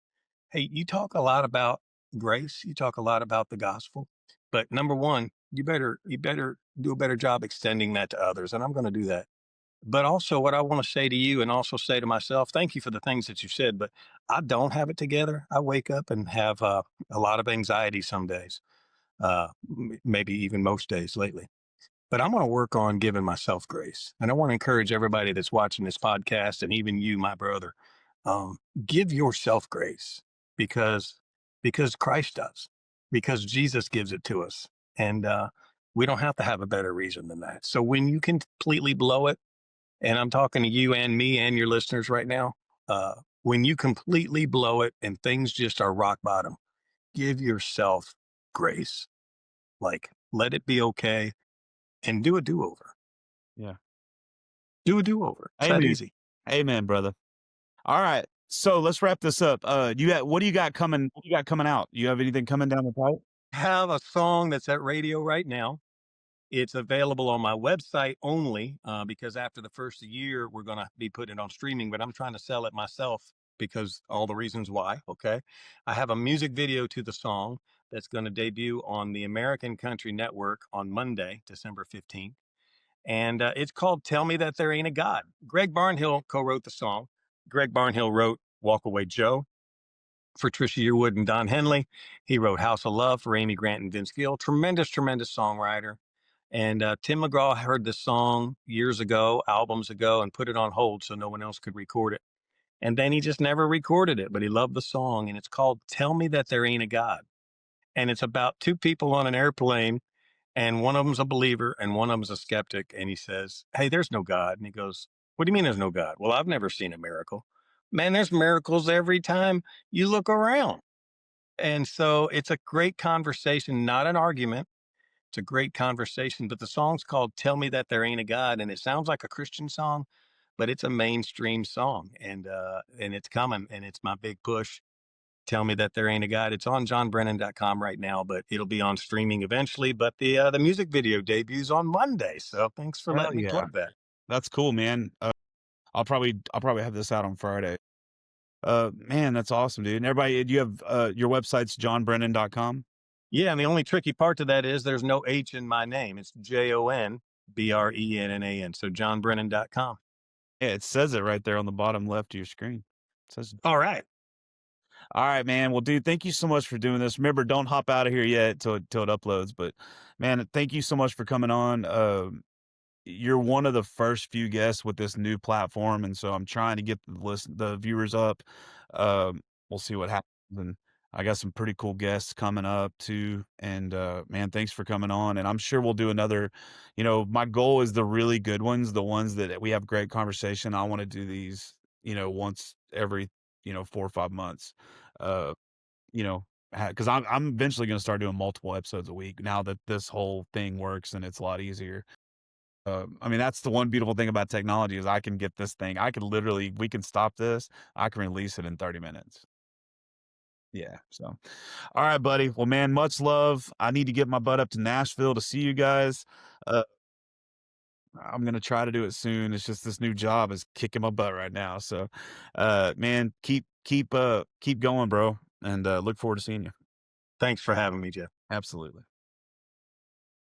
hey, you talk a lot about grace, you talk a lot about the gospel, but number one, you better do a better job extending that to others, and I'm going to do that. But also, what I want to say to you, and also say to myself, thank you for the things that you said, but I don't have it together. I wake up and have a lot of anxiety some days, maybe even most days lately. but I'm going to work on giving myself grace. And I want to encourage everybody that's watching this podcast, and even you, my brother, um, give yourself grace because Christ does, because Jesus gives it to us, and we don't have to have a better reason than that. So when you completely blow it, and I'm talking to you and me and your listeners right now, when you completely blow it and things just are rock bottom, give yourself grace. Like, let it be okay and do a do over. Yeah. Do a do over. It's that Amen. easy. Amen, brother. All right. So let's wrap this up. What do you got coming? What do you got coming out? You have anything coming down the pipe? Have a song that's at radio right now. It's available on my website only because after the first year, we're going to be putting it on streaming, but I'm trying to sell it myself because all the reasons why. Okay. I have a music video to the song that's going to debut on the American Country Network on Monday, December 15th. And it's called Tell Me That There Ain't a God. Greg Barnhill co-wrote the song. Greg Barnhill wrote Walk Away Joe for Trisha Yearwood and Don Henley. He wrote House of Love for Amy Grant and Vince Gill. Tremendous, tremendous songwriter. And Tim McGraw heard this song years ago, albums ago, and put it on hold so no one else could record it. And then he just never recorded it, but he loved the song. And it's called Tell Me That There Ain't a God. And it's about two people on an airplane, and one of them's a believer and one of them's a skeptic. And he says, "Hey, there's no God." And he goes, "What do you mean there's no God?" "Well, I've never seen a miracle." "Man, there's miracles every time you look around." And so it's a great conversation, not an argument. It's a great conversation. But the song's called Tell Me That There Ain't a God. And it sounds like a Christian song, but it's a mainstream song. And it's coming, and it's my big push. Tell Me That There Ain't a God. It's on johnbrennan.com right now, but it'll be on streaming eventually. But the music video debuts on Monday. So thanks for Hell letting me yeah. plug that. That's cool, man. I'll probably have this out on Friday. Man, that's awesome, dude. And everybody, you have your website's johnbrennan.com. Yeah, and the only tricky part to that is there's no H in my name. It's JONBRENNAN. So johnbrennan.com. Yeah, it says it right there on the bottom left of your screen. It says it. All right. All right, man. Well, dude, thank you so much for doing this. Remember, don't hop out of here yet till it uploads. But man, thank you so much for coming on. You're one of the first few guests with this new platform, and so I'm trying to get the viewers up. We'll see what happens, and I got some pretty cool guests coming up too. And man, thanks for coming on, and I'm sure we'll do another. My goal is the really good ones, the ones that we have great conversation. I want to do these, once every 4 or 5 months. Uh, because I'm eventually going to start doing multiple episodes a week now that this whole thing works and it's a lot easier. I mean, that's the one beautiful thing about technology is I can get this thing. We can stop this. I can release it in 30 minutes. Yeah. So, all right, buddy. Well, man, much love. I need to get my butt up to Nashville to see you guys. Uh, I'm going to try to do it soon. It's just this new job is kicking my butt right now. So, man, keep going, bro. And look forward to seeing you. Thanks for having me, Jeff. Absolutely.